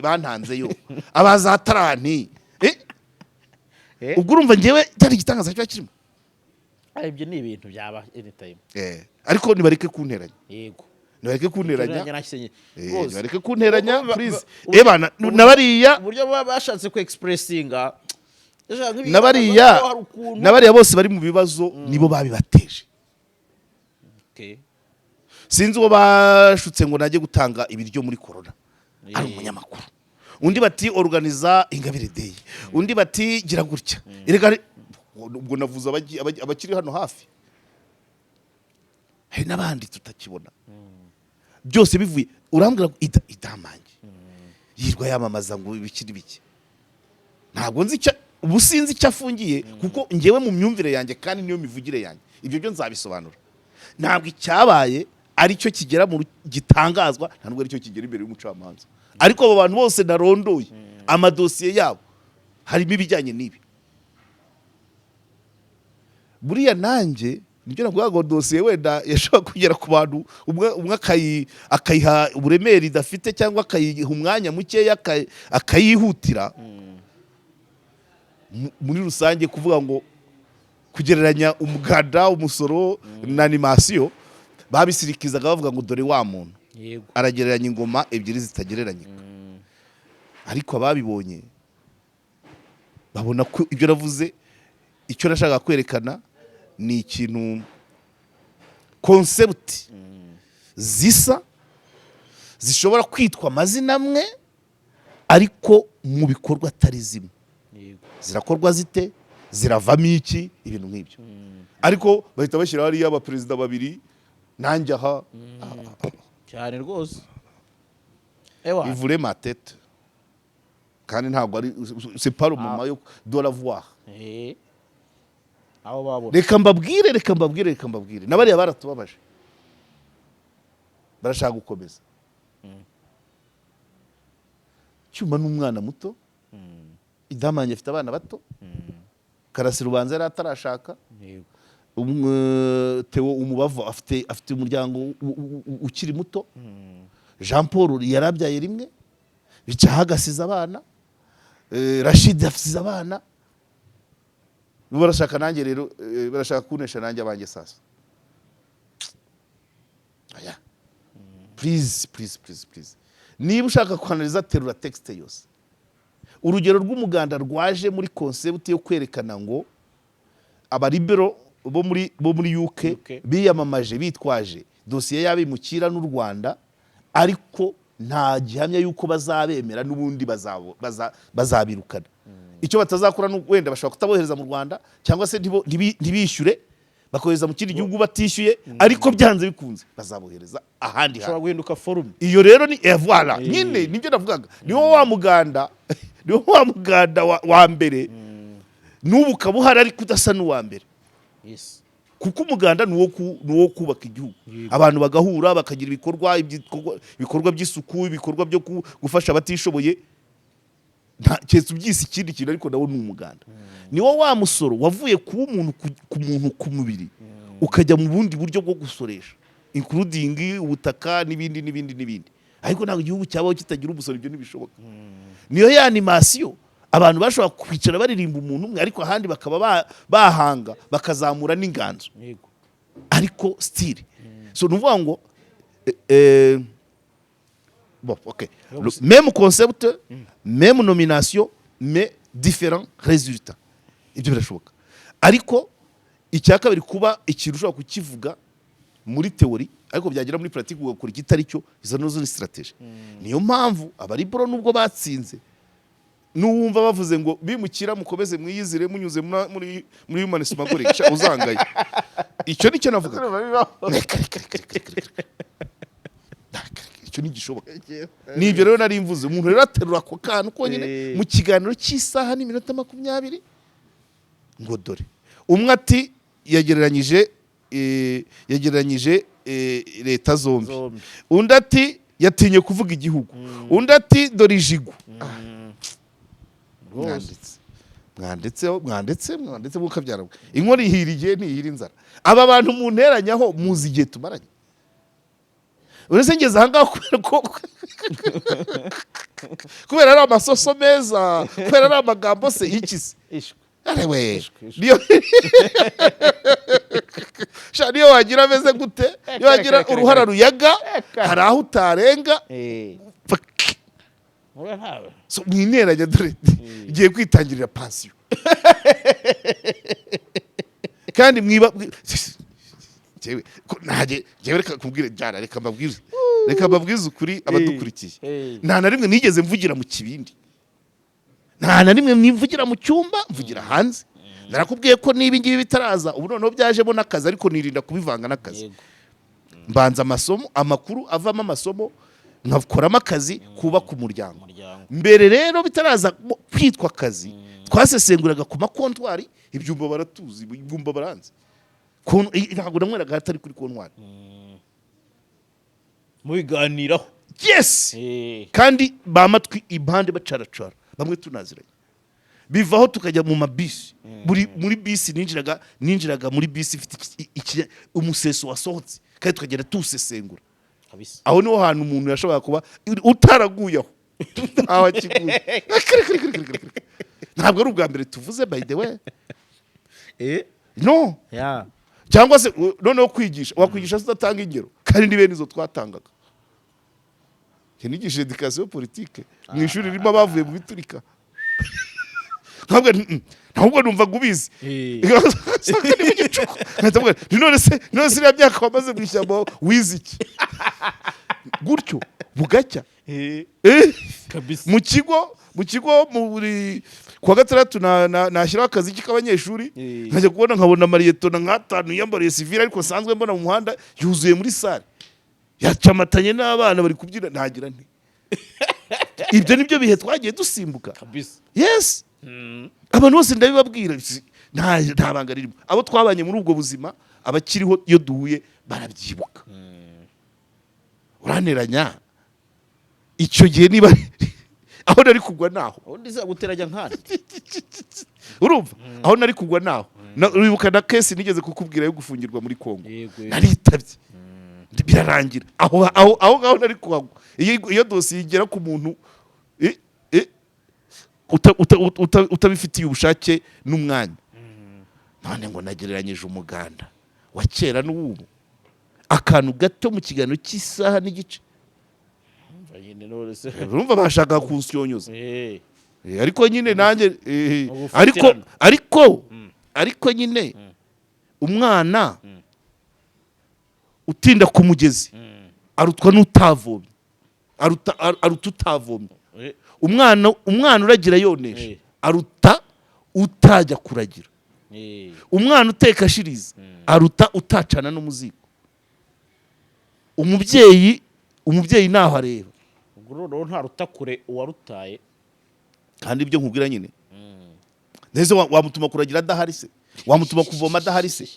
bantanzeyo abazatarani ubwo urumva ngewe cyari igitangaza cyo kirimo ibyo ni ibintu byaba anytime ariko nibareke kunteranya yego nibareke kunteranya please nabariya uburyo bashatse ku expressinga nabariya bose bari mu bibazo nibo babibateje sinzi uwo bashutse ngo najye gutanga ibiryo muri corona ari umunyamakuru undi bati organiza Ingabire Day undi bati gira gutya ubwo navuze abakiri hano hafi hari n'abandi tutakibona byose bivuye urambwira idamange yirwa yamamaza ngo ibikiri bike ntabwo nzi ubu sinzi icyo afungiye kuko ngewe mu myumvire yanjye kandi niyo mivugire yanjye ibyo byo nzabisobanura ntabwo icyabaye ari cyo kigera mu gitangazwa ntabwo ari cyo kigera imbere y'umucamanza ariko abo bantu bose narondoye amadosiye yabo harimo ibijyanye n'ibi buriya nanjye nibyo navuga ngo dosiye wenda yashobora kugera ku bantu umwe akayiha uburemere idafite cyangwa akayiha umwanya mukeya akayihutira muri rusange kuvuga ngo kugereranya umuganda umusoro na animasiyo babisirikizaga bavuga ngo dore wa muntu aragereranya ingoma ebyiri zitagereranyika ariko ababibonye babona ko ibyo navuze icyo nashaka kwerekana ni ikintu concept zisa zishobora kwitwa amazina amwe ariko mu bikorwa atari zimwe. Yego. Zirakorwa zite, ziravamo iki, ibintu nk'ibyo. Ariko bahita bashyira hariya abaperezida babiri nanjye aha cyane rwose ewa ivure ma tête kandi ntabwo ari c'est pas le moment yo de la voir. aho babona Reka mbabwire nabariya baratubabaje barashaka gukomeza. Cyuma n'umwana muto, Idamanye afite abana bato, Karasira ubanza yari atarashaka, yego Theo Umubavu afite umuryango ukiri muto, Jean Paul yarabyaye rimwe, Bicaha agasiza abana, Rashid afite abana, barashaka nanjye rero barashaka kunesha nanjye abanjye sasa. Aya please niba ushaka kwanaliza terura texte yose. Urugero rw'umuganda rwaje muri concept yo kwerekana ngo abaribero bo muri UK biyamamaje bitwaje dosiye y'abimukira n'u Rwanda, ariko nta gihamya yuko bazabemera n'ubundi bazabirukana. Icyo batazakora wenda bashobora kutabohereza mu Rwanda cyangwa se ntibishyure bakohereza mu kindi gihugu batishyuye, ariko byanze bikunze bazabohereza ahandi ushobora guhinduka forum. Iyo rero ni voilà nyine nibyo navugaga, niwo wa muganda wa mbere n'ubu kabuhari ariko udasa n'uwa mbere. Yes. Kuko umuganda nuwo kubaka igihugu, abantu bagahura bakagira ibikorwa by'isuku, ibikorwa byo gufasha abatishoboye, cyese ubyisi ikindi kintu, ariko nawo n'umuganda. Niwo wa musoro wavuye kuba umuntu ku mubiri ukajya mu bundi buryo bwo gusoresha, including ubutaka n'ibindi, ariko ntabwo igihugu cyabaho kitagira umusoro, ibyo ntibishoboka. Niyo ya animation abantu bashobora kwicara baririmba umuntu umwe, ariko ahandi bakaba bahanga bakazamura n'inganzo, ariko still so nuvuga ngo bon OK, même concept, même nomination, mais différents résultats. Ibyo birashoboka, ariko icya kabiri kuba ikintu ushobora kukivuga muri teori ariko byagera muri pratique ugakora igitari cyo, izo nozo ni strategy. Niyo mpamvu abari bro nubwo batsinze n'uwumva bavuze ngo bimukira mukomeze mwiyizire munyuze muri human smuggling uzangaye. Icyo nicyo navuga. Icyo nigishoboka. Nibyo rero nari mvuze, umuntu rero aterura ako kantu konyine mu kiganiro cy'isaha n'iminota 20 ngo dore umwe ati yagereranyije leta zombi, undi ati yatinye kuvuga igihugu, undi ati dore ijigo. Mwanditse mukabyara inkori ihiriye ntihira inzara. Aba bantu mu nteranyaho muzi igihe tumaranye. Uretse ngeze ahangaha kubera ari amasoso meza, kubera ari amagambo se ikisi. Arewe niyo wagira ameze gute, iyo wagira uruhara ruyaga hari aho utarenga. So mwineranya dore igiye kwitangirira pansiyo kandi mwiba jewe reka kubwire jara, reka mbabwize ukuri abadukurikiye. Nta na rimwe nigeze mvugira mu kibindi, nta na rimwe mvugira mu cyumba, mvugira hanze. Narakubwiye ko niba ingibi bitaraza ubu noneho byajemo n'akazi, ariko nirinda kubivanga n'akazi. Mbanza amasomo, amakuru avamo amasomo, nkakoramo akazi kubaka umuryango. Mbere rero bitaraza kwitwa akazi, twasesenguraga ku makontwari, ibyumba baratuzi, ibyumba baranze. Ntabwo namweraga hatari kuri kontwari mu biganiraho. Yes, kandi bamatwi impande bacaracara, bamwe tunaziranye. Bivaho tukajya mu mabisi, muri bisi ninjiraga muri bisi ifite umuseso wasohotse, kandi tukagenda tusesengura. Aho niho hantu umuntu yashobora kuba utaraguyeho. Ntabwo ari ubwa mbere tuvuze, by the way. No. Cyangwa se noneho kwigisha, wakwigisha udatanga ingero, kandi ni bene izo twatangaga. Nigisha education politique mu ishuri ririmo abavuye mu biturika. Ntabwo numva gubizi. None se ya myaka wamaze mu ishyamba wize iki? Gutyo bugacya kabisa mu kigo buri kuwa gatandatu nashyiraho akazi k'abanyeshuri nkajya kubona nkabona mariyetona nk'atanu yambariye sivile ariko sanzwe mbona mu muhanda yuzuye muri sale yacamatanye n'abana bari kubyina ntagira nti ibyo nibyo bihe twagiye dusimbuka kabisa yes abantu bose ndabibabwira nta banga ririmo abo twabanye muri ubwo buzima abakiriho iyo duhuye barabyibuka uraneranya icyo gihe niba aho nari kugwa naho undi za guteranya nkana urumva aho nari kugwa naho uribuka na case nigeze kukubwira yo gufungirwa muri Kongo Yego. naritabye birarangira aho nari kuhagwa iyo dosiye igera ku muntu utabifitiye ubushake n'umwanya none ngo nagereranyije umuganda wa kera n'ubu akantu gato mu kiganiro cy'isaha n'igice urumva bashaka kunsyonyoza ariko nyine nanjye ariko nyine umwana utinda ku mugezi arutwa n'utavomye aruta utavomye umwana uragira yonesha aruta utajya kuragira umwana uteka ashiriza aruta utacana n'umuzigo umubyeyi naho areba ubwo nta ruta kure uwarutaye kandi ibyo nkubwira nyine neze wamutuma kuragira adahari se wamutuma kuvoma adahari se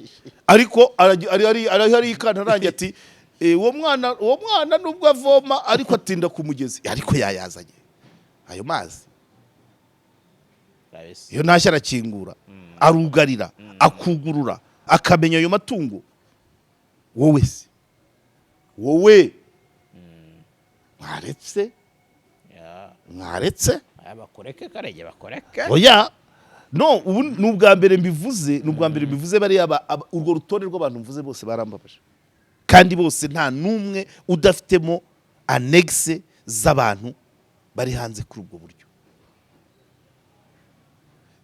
ariko ari ikana arangiye ati uwo mwana nubwo avoma ariko atinda ku mugezi ariko yayazanye ayo mazi iyo ntashya arakingura arugarira akugurura akamenya ayo matungo wowe mwaretse bakoreke karege bakoreke oya no ubu ni ubwa mbere mbivuze bariya urwo rutonde rw'abantu mvuze bose barambabaje kandi bose nta n'umwe udafitemo annexe z'abantu bari hanze kuri ubwo buryo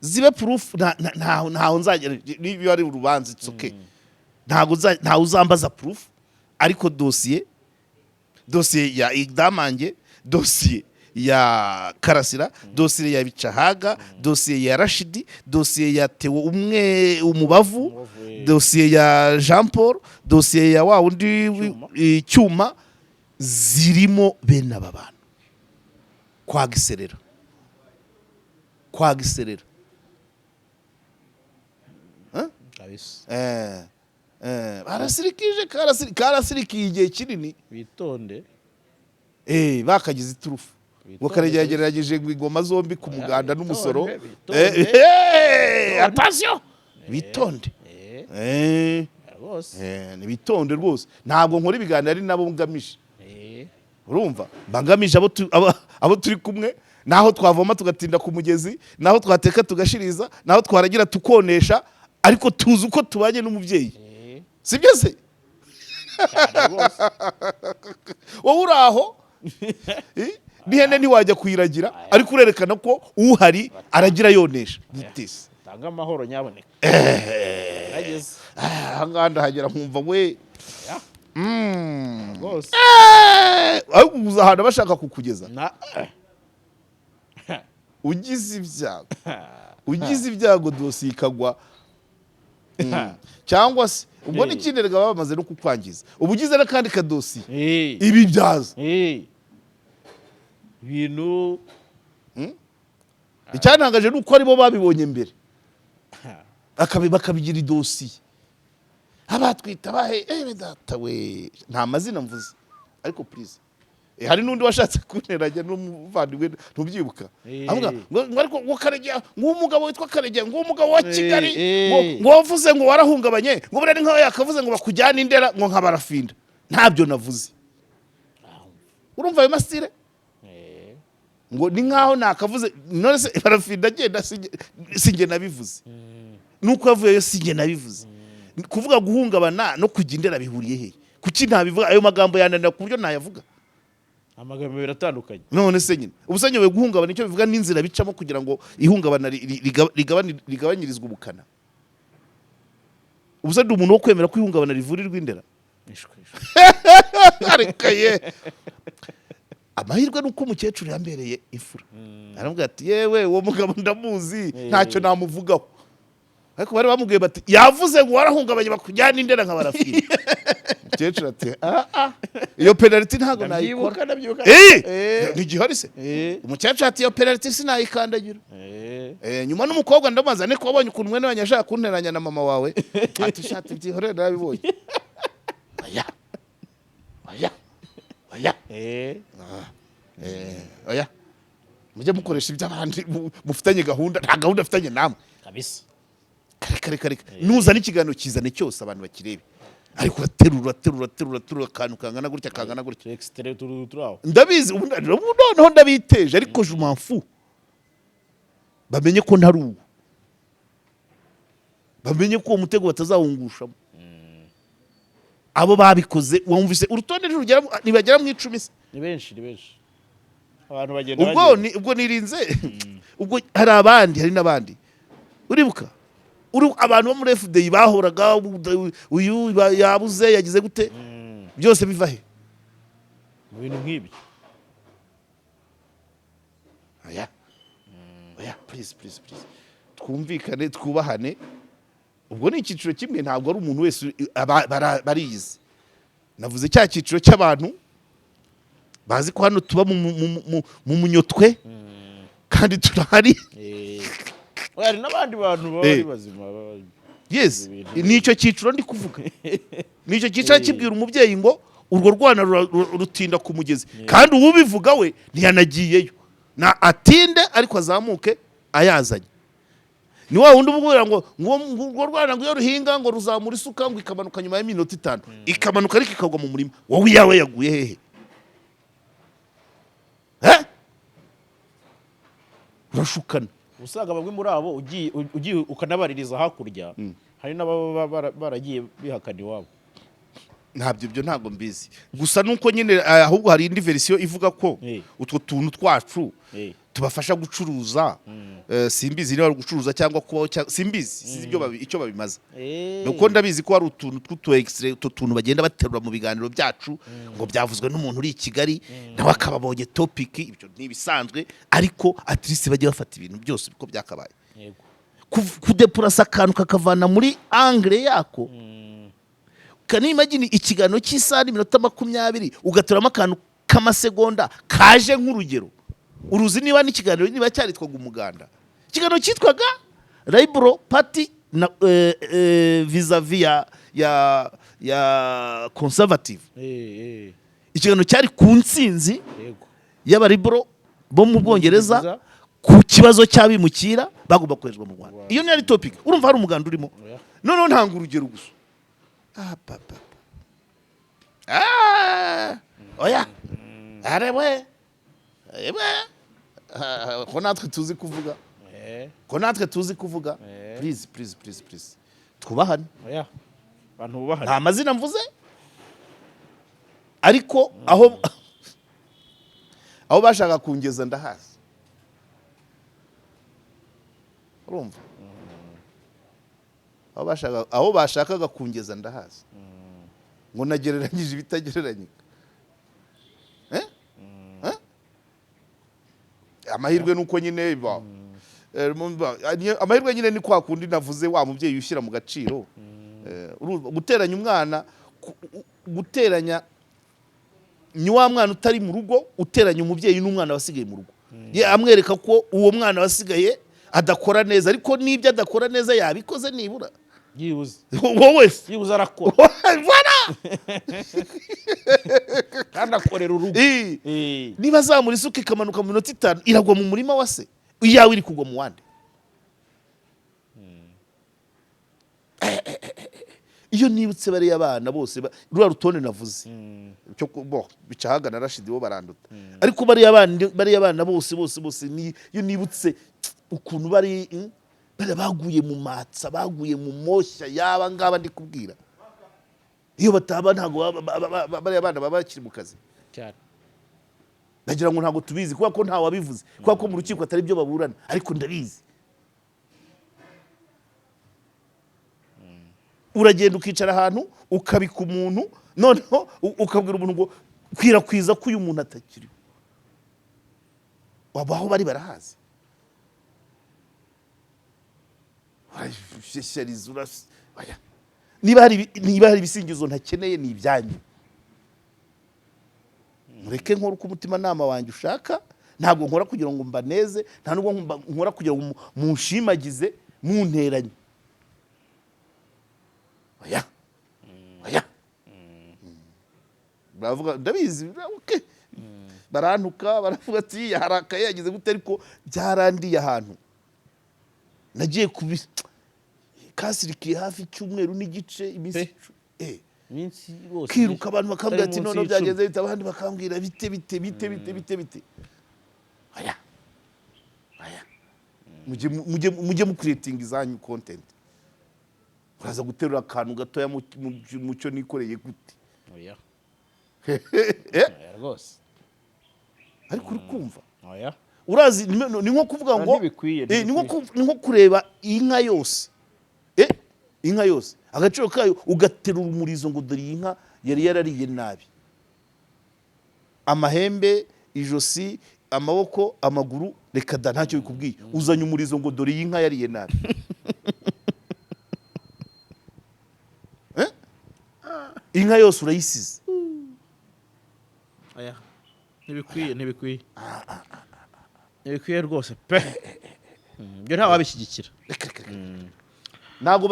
zibe proof ntaho nzagera niba ari urubanza it's okay ntaho uzambaza proof ariko dosiye ya Igdamange dosiye ya Karasira dosiye ya Bicahaga dosiye ya Rashidi dosiye ya Theo umubavu dosiye ya Jean Paul dosiye ya wa undi Cyuma zirimo bene aba bantu kwagiserera barasirikije karasirikiye igihe kinini bitonde bakagize iturufu ngo karegerageje ingoma zombi ku muganda n'umusoro attention bitonde ni bitonde rwose ntabwo nkora ibiganiro ari nabo ngamije urumva mbangamije abo turi kumwe naho twavoma tugatinda ku mugezi naho twateka tugashiriza naho twaragira tukonesha ariko tuzi uko tubanye n'umubyeyi sibyo se wowe uri aho n'ihene ntiwajya kuyiragira ariko urerekana ko uhari aragira yonesha gutese tanga amahoro nyaboneka aha ngaha ndahagera nkumva we ariko uza ahantu bashaka kukugeza ugize ibyago dosiye ikagwa cyangwa se ubwo n'ikindi rega bamaze no kukwangiza ubu ugize n'akandi kadosiye ibi byaza ibintu icyantangaje ni uko aribo babibonye mbere bakabigira idosiye abatwita bahe data we nta mazina mvuze ariko please hari n'undi washatse kunteranya n'umuvandimwe ntubyibuka avuga ngo Karegeya ng'umugabo witwa Karegeya ng'umugabo wa Kigali ngo wavuze ngo warahungabanye ngo burari nkaho yakavuze ngo bakujyana Indera ngo nkabarafinda ntabyo navuze urumva ayo masire ngo ni nkaho nakavuze none se barafinda agenda singe nabivuze nuko yavuyeyo singe nabivuze kuvuga guhungabana no kujya Indera bihuriye he kuki ntabivuga ayo magambo yananira ku buryo nayavuga amagambo biratandukanye none se nyine ubusanyewe guhungabana icyo bivuga n'inzira bicamo kugira ngo ihungabana rigabanyirizwe ubukana ubuse ndi umuntu wo kwemera ko ihungabana rivurirwa Indera arekaye amahirwe nuko umukecuru yambereye imfura aramubwira ati yewe uwo mugabo ndamuzi ntacyo namuvugaho ariko bari bamubwiye bati yavuze ngo warahungabanye bakujyana indera nka barafiri umukecuru ati iyo penalty ntago nayikora ntigihari se umukecuru ati iyo penalty sinayikandagira nyuma n'umukobwa ndamaze ariko wabonye ukuntu mwene wanjye ashaka kunteranya na mama wawe ati shati byihorere narabibonye oya mujye mukoresha iby'abandi mufitanye gahunda nta gahunda afitanye namwe kabisa kare nuza n'ikiganiro kizane cyose abantu bakirebe ariko uraterura akantu kangana gutya extrait turaho ndabizi noneho ndabiteje ariko je m'en bamenye ko ntari uwo bamenye ko uwo mutego batazawungushamo abo babikoze wumvise urutonde nibagera mu 10 se ni benshi abantu bagenda ubwo nirinze ubwo hari n'abandi uribuka abantu bo muri FDI bahoraga uyu yabuze yagize gute byose biva he mu bintu nk'ibi oya please twumvikane twubahane ubwo ni icyiciro kimwe ntabwo ari umuntu wese bariyizi navuze cya cyiciro cy'abantu bazi ko hano tuba mu munyotwe kandi turahari hari n'abandi bantu bari bazima yes nicyo cyiciro ndi kuvuga nicyo cyiciro kibwira umubyeyi ngo urwo rwana rutinda ku mugezi kandi ubivuga we ntiyanagiyeyo na atinde ariko azamuke ayazanye ni wa wundi ubwira ngo urwo rwana ngo iyo ruhinga ngo ruzamura isuka ngo ikamanuka nyuma y'iminota 5 ikamanuka ariko ikagwa mu murima wowe yawe yaguye hehe urashukana usanga bamwe muri abo ugiye ukanabaririza hakurya hari n'ababa baragiye bihakana iwabo ntabyo ibyo ntago mbizi gusa nuko nyine ahubwo hari indi version ivuga ko utwo tuntu twacu tubafasha gucuruza simbizi niba gucuruza cyangwa kubaho simbizi icyo babimaza nuko ndabizi ko hari utuntu tw'utu extrait tuntu bagenda baterura mu biganiro byacu ngo byavuzwe n'umuntu uri i Kigali nawe akababonye topic ibyo ntibisanzwe ariko at least bajye bafata ibintu byose biko byakabaye kudepurasa akantu kakavana muri angle yako kanimagine ikiganiro cy'isani minota 20 ugaturamo akantu k'amasegonda kaje nk'urugero uruzi niba n'ikiganiro niba cyaritwaga umuganda ikiganiro cyitwaga Liberal Party na vis-a-vis ya conservative ikiganiro cyari ku nsinzi y'abaliberal bo mu Bwongereza ku kibazo cy'abimukira bagomba koherezwa mu Rwanda iyo ni ari topic urumva hari umuganda urimo noneho ntanga urugero gusa oya arewe ko natwe tuzi kuvuga please twubahane abantu bubahane nta mazina mvuze ariko aho bashaka kungeza ndahazi urumva aho bashakaga kungeza ndahazi ngo nagereranyije ibitagereranyika amahirwe nuko nyine amahirwe nyine ni kwa kundi navuze wa mubyeyi ushyira mu gaciro guteranya umwana guteranya ni wa mwana utari mu rugo uteranya umubyeyi n'umwana wasigaye mu rugo amwereka ko uwo mwana wasigaye adakora neza ariko n'ibyo adakora neza yabikoze nibura wowe yibuze arakora kandi akorera urugo niba azamura isuka ikamanuka mu minota 5 iragwa mu murima wa se iyawe iri kugwa mu wande iyo nibutse bari abana bose rura rutonde navuze cyo bicahaga na Rashid bo baranduta ariko bari abana bose iyo nibutse ukuntu bari baguye mu matsa baguye mu moshya yaba ngaba ndi kubwira iyo bataba ntago bari abana baba bakiri mu kazi cyane nagira ngo ntago tubizi kuko ko ntawe wabivuze kuko ko mu rukiko atari byo baburana ariko ndabizi uragenda ukicara ahantu ukabika umuntu noneho ukabwira umuntu ngo kwirakwiza ko uyu muntu atakiri aho bari barahazi urashishariza niba hari ibisingizo ntakeneye ni ibyanyu mureke nkora uko umutima nama wanjye ushaka ntabwo nkora kugira ngo mbaneze nta nubwo nkora kugira ngo munshimagize munteranye oya baravuga ndabizi okay barantuka baravuga ati harakaye yagize gute ariko byarandiye ahantu nagiye kasirikiye hafi cyumweru n'igice iminsi rwose kiruka abantu bakambwira ati none byageze bite abandi bakambwira bite aya mujye mu creating izanyu content uraza guterura akantu gatoya mu cyo nikoreye gute oya rwose ariko uri kumva oya urazi ni nko kuvuga ngo ni nko kureba inka yose inka yose agaciro kayo ugaterura umurizo ngo dore inka yari yarariye nabi amahembe ijosi amaboko amaguru reka da ntacyo bikubwiye uzanye umurizo ngo dore inka yariye nabi inka yose urayisize aya ntibikwiye rwose pe byo nta wabishyigikira ntabwo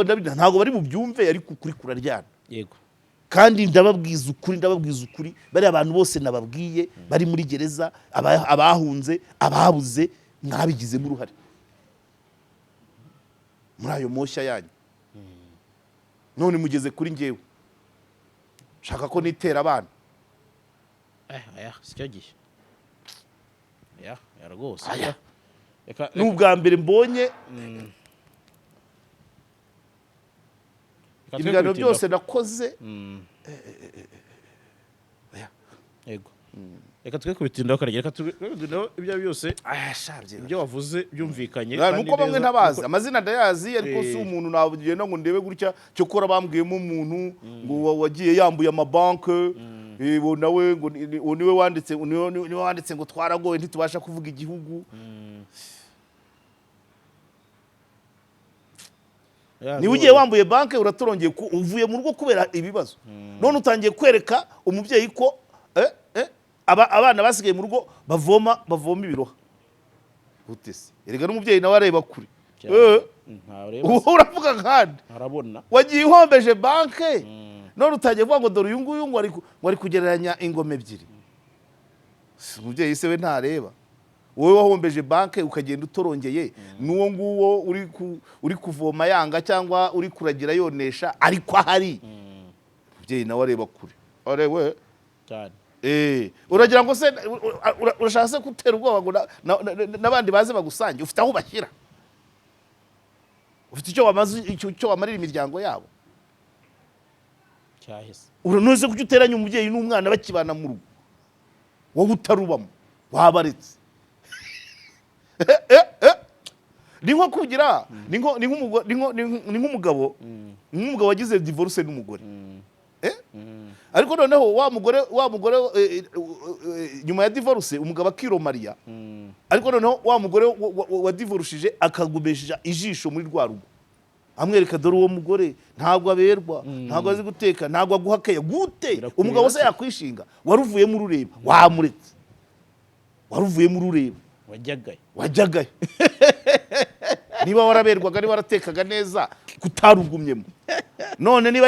bari bubyumve ariko ukuri kuraryana yego kandi ndababwiza ukuri bari abantu bose nababwiye bari muri gereza abahunze ababuze mwabigizemo uruhare muri ayo moshya yanyu none mugeze kuri njyewe shaka ko nitera abana sicyo gihe rwose n'ubwa mbere mbonye ibiganiro byose nakoze yego reka twe kubitindaho karege reka tubitindaho ibyo byose ibyo wavuze byumvikanye nuko bamwe ntabazi amazina ndayazi ariko si umuntu nabugenda ngo ndebe gutya cyo kora bambwiyemo umuntu ngo wagiye yambuye amabanke nawe ngo niwe wanditse ngo twaragoye ntitubasha kuvuga igihugu niba ugiye wambuye banke uratorongeye uvuye mu rugo kubera ibibazo none utangiye kwereka umubyeyi ko abana basigaye mu rugo bavoma ibiroha utese erega n'umubyeyi nawe areba kure uravuga nkandi wagiye uhombeje banke none utangiye kuvuga ngo dore uyu nguyu ngo ari kugereranya ingoma ebyiri umubyeyi se we ntareba wowe wahombeje banke ukagenda utorongeye n'uwo nguwo uri kuvoma yanga cyangwa uri kuragira yonesha ariko ahari umubyeyi nawe areba kure arewe uragira ngo se urashaka se gutera ubwoba ngo n'abandi baze bagusange ufite aho bashyira ufite icyo wamarira imiryango yabo uranoze kuki uteranya umubyeyi n'umwana bakibana mu rugo wowe utarubamo wabaretse ni nko kugira ni nk'umugabo wagize divorce n'umugore ariko noneho wa mugore nyuma ya divorce umugabo akiromariya ariko noneho wa mugore wadivorushije akagumesha ijisho muri rwa rugo amwereka dore uwo mugore ntabwo aberwa ntabwo azi guteka ntabwo aguhakaya gute umugabo se yakwishinga waruvuyemo urureba wamuretse waruvuyemo urureba wajyagaye niba waraberwaga niba waratekaga neza kutarugumyemo none niba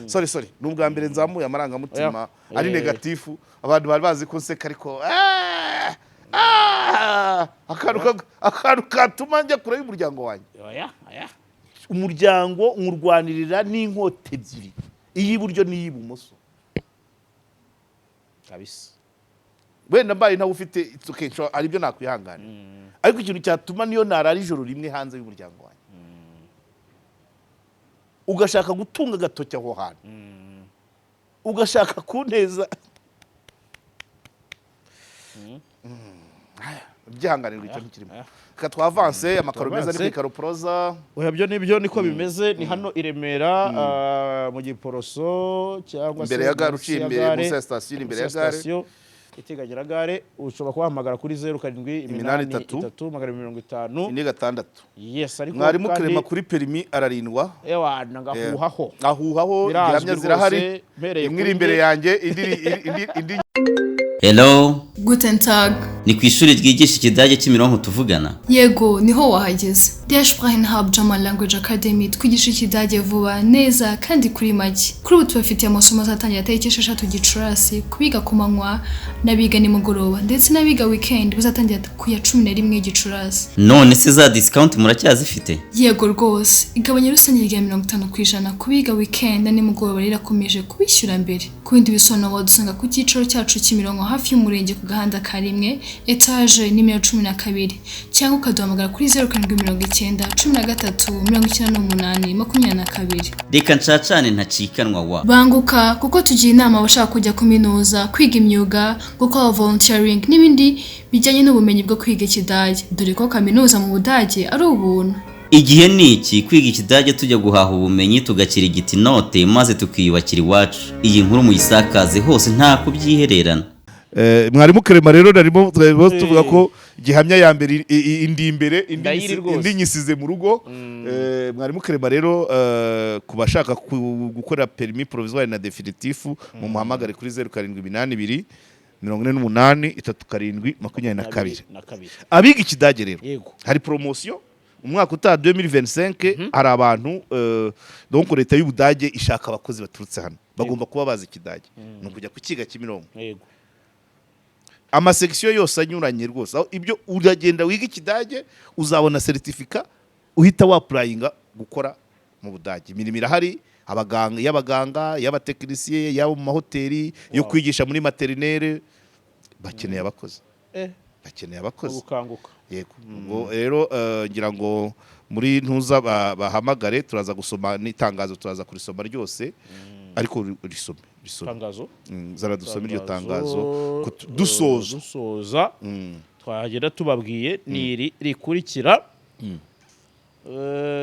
sorry ni ubwa mbere nzamuye amarangamutima ari negatifu abantu bari bazi ko nseka ariko akantu katuma njya kure y'umuryango wanjye umuryango nkurwanirira n'inkota ebyiri iy'iburyo n'iy'ibumoso kabisa wenda mbaye nawe ufite itsukensho ari byo nakwihangana ariko ikintu cyatuma niyo narara ijoro rimwe hanze y'umuryango wanjye ugashaka gutunga agatoki aho hantu ugashaka kunteza byihanganirwa icyo ntikirimo ka twavanse amakaro meza ari ku ikaro proza oya byo nibyo niko bimeze ni hano i Remera mu Giporoso cyangwa se imbere ya gare uciye imbere munsi ya station imbere ya gare iteganya na gare ushobora kubahamagara kuri 078350 yes ariko mwari mukrema kuri permis ararindwa ewa ngahuhaho gihamya zirahari imwe iri imbere yanjye indi Hello. Guten Tag. Ni ku ishuri ryigisha ikidage Kimironko tuvugana? Yego, niho wahageze. Der Sprachenhub German Language Academy twigisha ikidage vuba neza kandi kuri make. Kuri ubu tubafitiye amasomo azatangira tariki 6 Gicurasi, kubiga ku manywa n'abiga nimugoroba ndetse n'abiga weekend bazatangira ku ya 11 Gicurasi. None se za discount muracyazifite? Yego rwose. Igabanya rusange rya 50% kubiga weekend na nimugoroba rirakomeje kubishyura mbere. Ku bindi bisobanuro wadusanga ku cyicaro cyacu Kimironko hafi y'umurenge ku gahanda karimwe etage nimero 12 cyangwa ukaduhamagara kuri 0793 Reka ncacane ntacikanwa wa. Banguka kuko tugiye inama abashaka kujya kuminuza, kwiga imyuga, gukora volunteering n'ibindi bijyanye n'ubumenyi bwo kwiga ikidage, dore ko kaminuza mu Budage ari ubuntu. Igihe ni iki kwiga ikidage tujya guhaha ubumenyi tugakira igiti note maze tukiyubakira iwacu. Iyi nkuru muyisakaze hose nta kubyihererana. Mwarimu Clement rero narimo tuvuga ko gihamya ya mbere indi imbere indi nyisize mu rugo. Mwarimu Clement rero kubashaka gukora permis provisoire na definitif mu muhamagare kuri 0782 48 abiga ikidage rero hari promotion umwaka utaha 2025 hari abantu donc leta y'Ubudage ishaka abakozi baturutse hano bagomba kuba bazi ikidage no kujya kukiga Kimironko. Yego. Amasection yose anyuranye rwose aho ibyo uragenda wiga ikidage uzabona certificate uhita wa applyinga gukora mu Budage. Imirimo irahari y'abaganga y'abatekinisiye yabo mu mahoteli yo kwigisha muri maternelle bakeneye abakozi. Bakeneye abakozi ukanguka. Yego. Ubwo rero ngira ngo muri ntuza bahamagare turaza gusoma n'itangazo turaza kurisoma ryose ariko risome tangazo zara dusome iryo tangazo dusoza twagenda tubabwiye ni rikurikira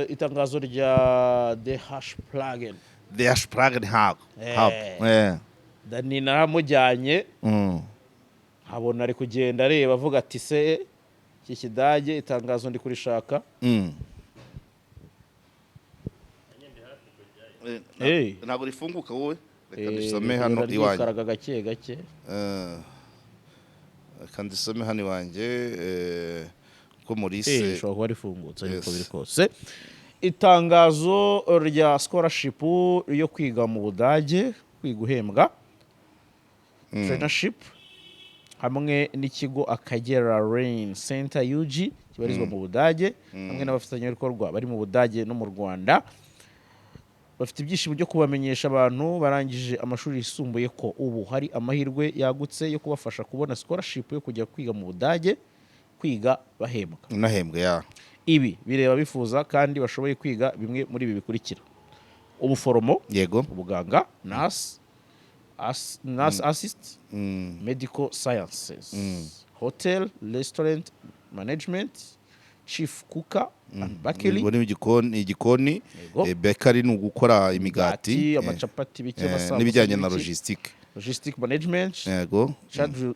itangazo rya DH plugin hub Dani naramujyanye habona ari kugenda areba avuga ati se iki kidage itangazo ndi kurishaka ntabwo rifunguka wowe reka dusome hano iwanjye karaga gake gake reka dusome hano iwanjye ko Maurice ushobora kuba rifungutse ariko biri kose itangazo rya scholarship yo kwiga mu Budage kwiga uhembwa traineeship hamwe n'ikigo Akagera Rain Center UG kibarizwa mu Budage hamwe n'abafatanyabikorwa bari mu Budage no mu Rwanda bafite ibyishimo byo kubamenyesha abantu barangije amashuri yisumbuye ko ubu hari amahirwe yagutse yo kubafasha kubona scholarship yo kujya kwiga mu Budage kwiga bahembwa ya ibi bireba bifuza kandi bashoboye kwiga bimwe muri ibi bikurikira: ubuforomo, yego, ubuganga, nurse assist, medical sciences, hotel restaurant management, chief cooker and bakery, igikoni bakery ni ugukora imigati, amacapati, n'ibijyanye na logistic management, yego,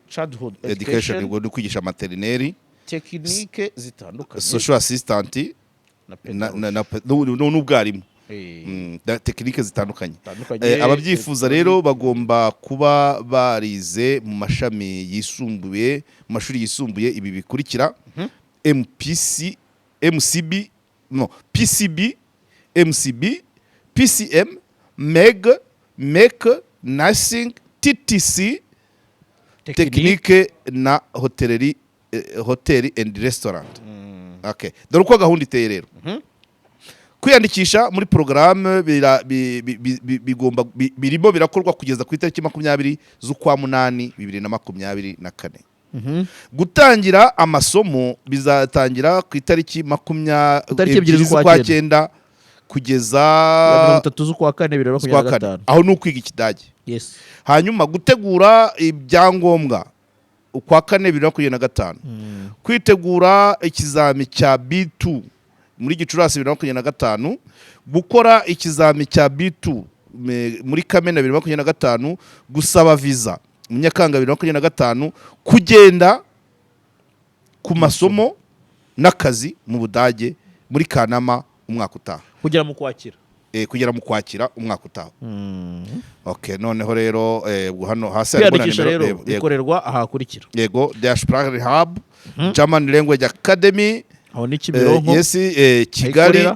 childhood education ni kwigisha maternelle, tekinike zitandukanye, social assistant n'ubwarimu, tekinike zitandukanye. Ababyifuza rero bagomba kuba barize mu mashami yisumbuye, mu mashuri yisumbuye ibi bikurikira: PCB, MCB, PCM, MEG, Nursing, TTC, tekinike na hotellerie, hotel and restaurant. Okay. Dore uko gahunda iteye rero. Kwiyandikisha muri programme birimo birakorwa kugeza ku itariki 20 z'ukwa 8 2024. Gutangira amasomo bizatangira ku itariki 20 z'ukwa 9 kugeza 3 z'ukwa 4 2025. Aho no kwiga ikidage. Yes. Hanyuma gutegura ibyangombwa ukwa kane 2025 kwitegura ikizami cya B2 muri Gicurasi 2025 gukora ikizami cya B2 muri Kamena 2025 gusaba visa mu Nyakanga 2025 kugenda ku masomo n'akazi mu Budage muri Kanama umwaka utaha kugera mu kwakira umwaka utaha. Okay, noneho rero hano hasi kwiyandikisha rero bikorerwa ahakurikira. Yego, Der Sprache Hub, German Language Academy, aho ni Kimironko, yes, Kigali,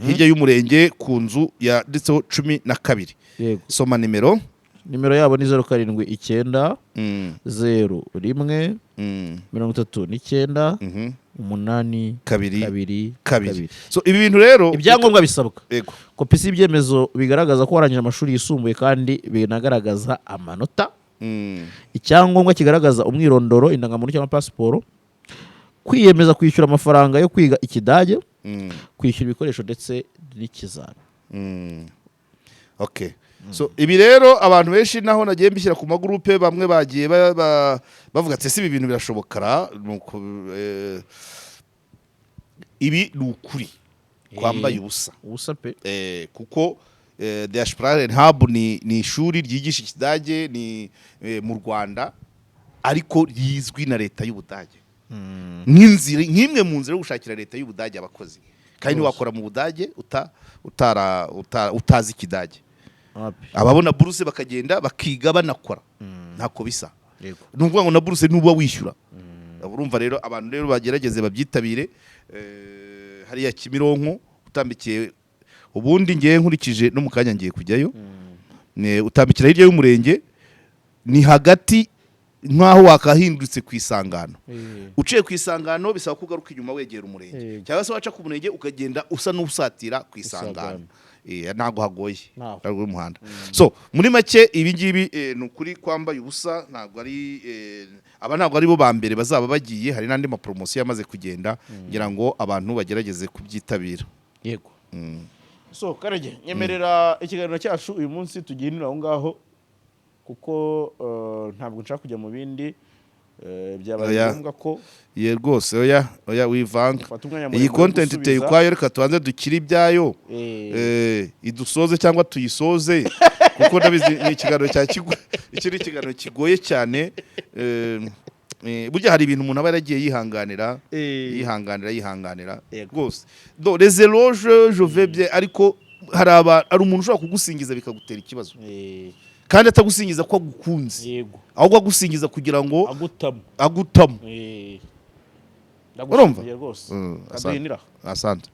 hirya y'umurenge ku nzu ya ndetseho 12. Yego, soma nimero yabo ni 079 01 39 8 2 so ibi bintu rero ibyangombwa bisabwa. Yego, kopi y'ibyemezo bigaragaza ko warangije amashuri yisumbuye kandi binagaragaza amanota, icyangombwa kigaragaza umwirondoro, indangamuntu cyangwa pasiporo, kwiyemeza kwishyura amafaranga yo kwiga ikidage, kwishyura ibikoresho ndetse n'ikizami. Okay, so ibi rero abantu benshi naho nagiye mbishyira ku magrupe, bamwe bagiye bavuga ati si ibi bintu birashobokara, nuko ibi ni ukuri kwambaye ubusa pe, kuko Der Sprache Hub ni ishuri ryigisha ikidage ni mu Rwanda ariko rizwi na leta y'Ubudage nk'imwe mu nzira yo gushakira leta y'Ubudage abakozi, kandi wakora mu Budage utazi ikidage. Ababona buruse bakagenda bakiga banakora, ntako bisa. Ni ukuvuga ngo na buruse nuba wishyura. Urumva rero abantu rero bagerageze babyitabire. Hariya Kimironko utambikiye, ubundi ngiye nkurikije no mu kanya ngiye kujyayo, utambikira hirya y'umurenge, ni hagati nkaho wakahindutse ku Isangano. Uciye ku Isangano bisaba kugaruka inyuma wegera umurenge, cyangwa se waca ku murenge ukagenda usa n'usatira ku Isangano. Ntago hagoye ntabwo umuhanda. So muri make ibi ngibi ni ukuri kwambaye ubusa, ntabwo ari ntabwo ari bo ba mbere bazaba bagiye, hari n'andi mapromotion yamaze kugenda, ngira ngo abantu bagerageze kubyitabira. Yego. So Karege, nyemerera ikiganiro cyacu uyu munsi tuginira aho ngaho, kuko ntabwo nshaka kujya mu bindi byabaye ngombwa ko rwose oya wivanga iyi content iteye ukwayo, reka tubanze dukiri ibyayo idusoze cyangwa tuyisoze, kuko nabizi ni ikiganiro ikiganiro kigoye cyane. Burya hari ibintu umuntu aba yaragiye yihanganira rwose. Les éloges je vais bien, ariko hari umuntu ushobora kugusingiza bikagutera ikibazo, kandi atagusingiza ko agukunze, ahubwo agusingiza kugira ngo agutamo. Urumva? Rwose. Asante.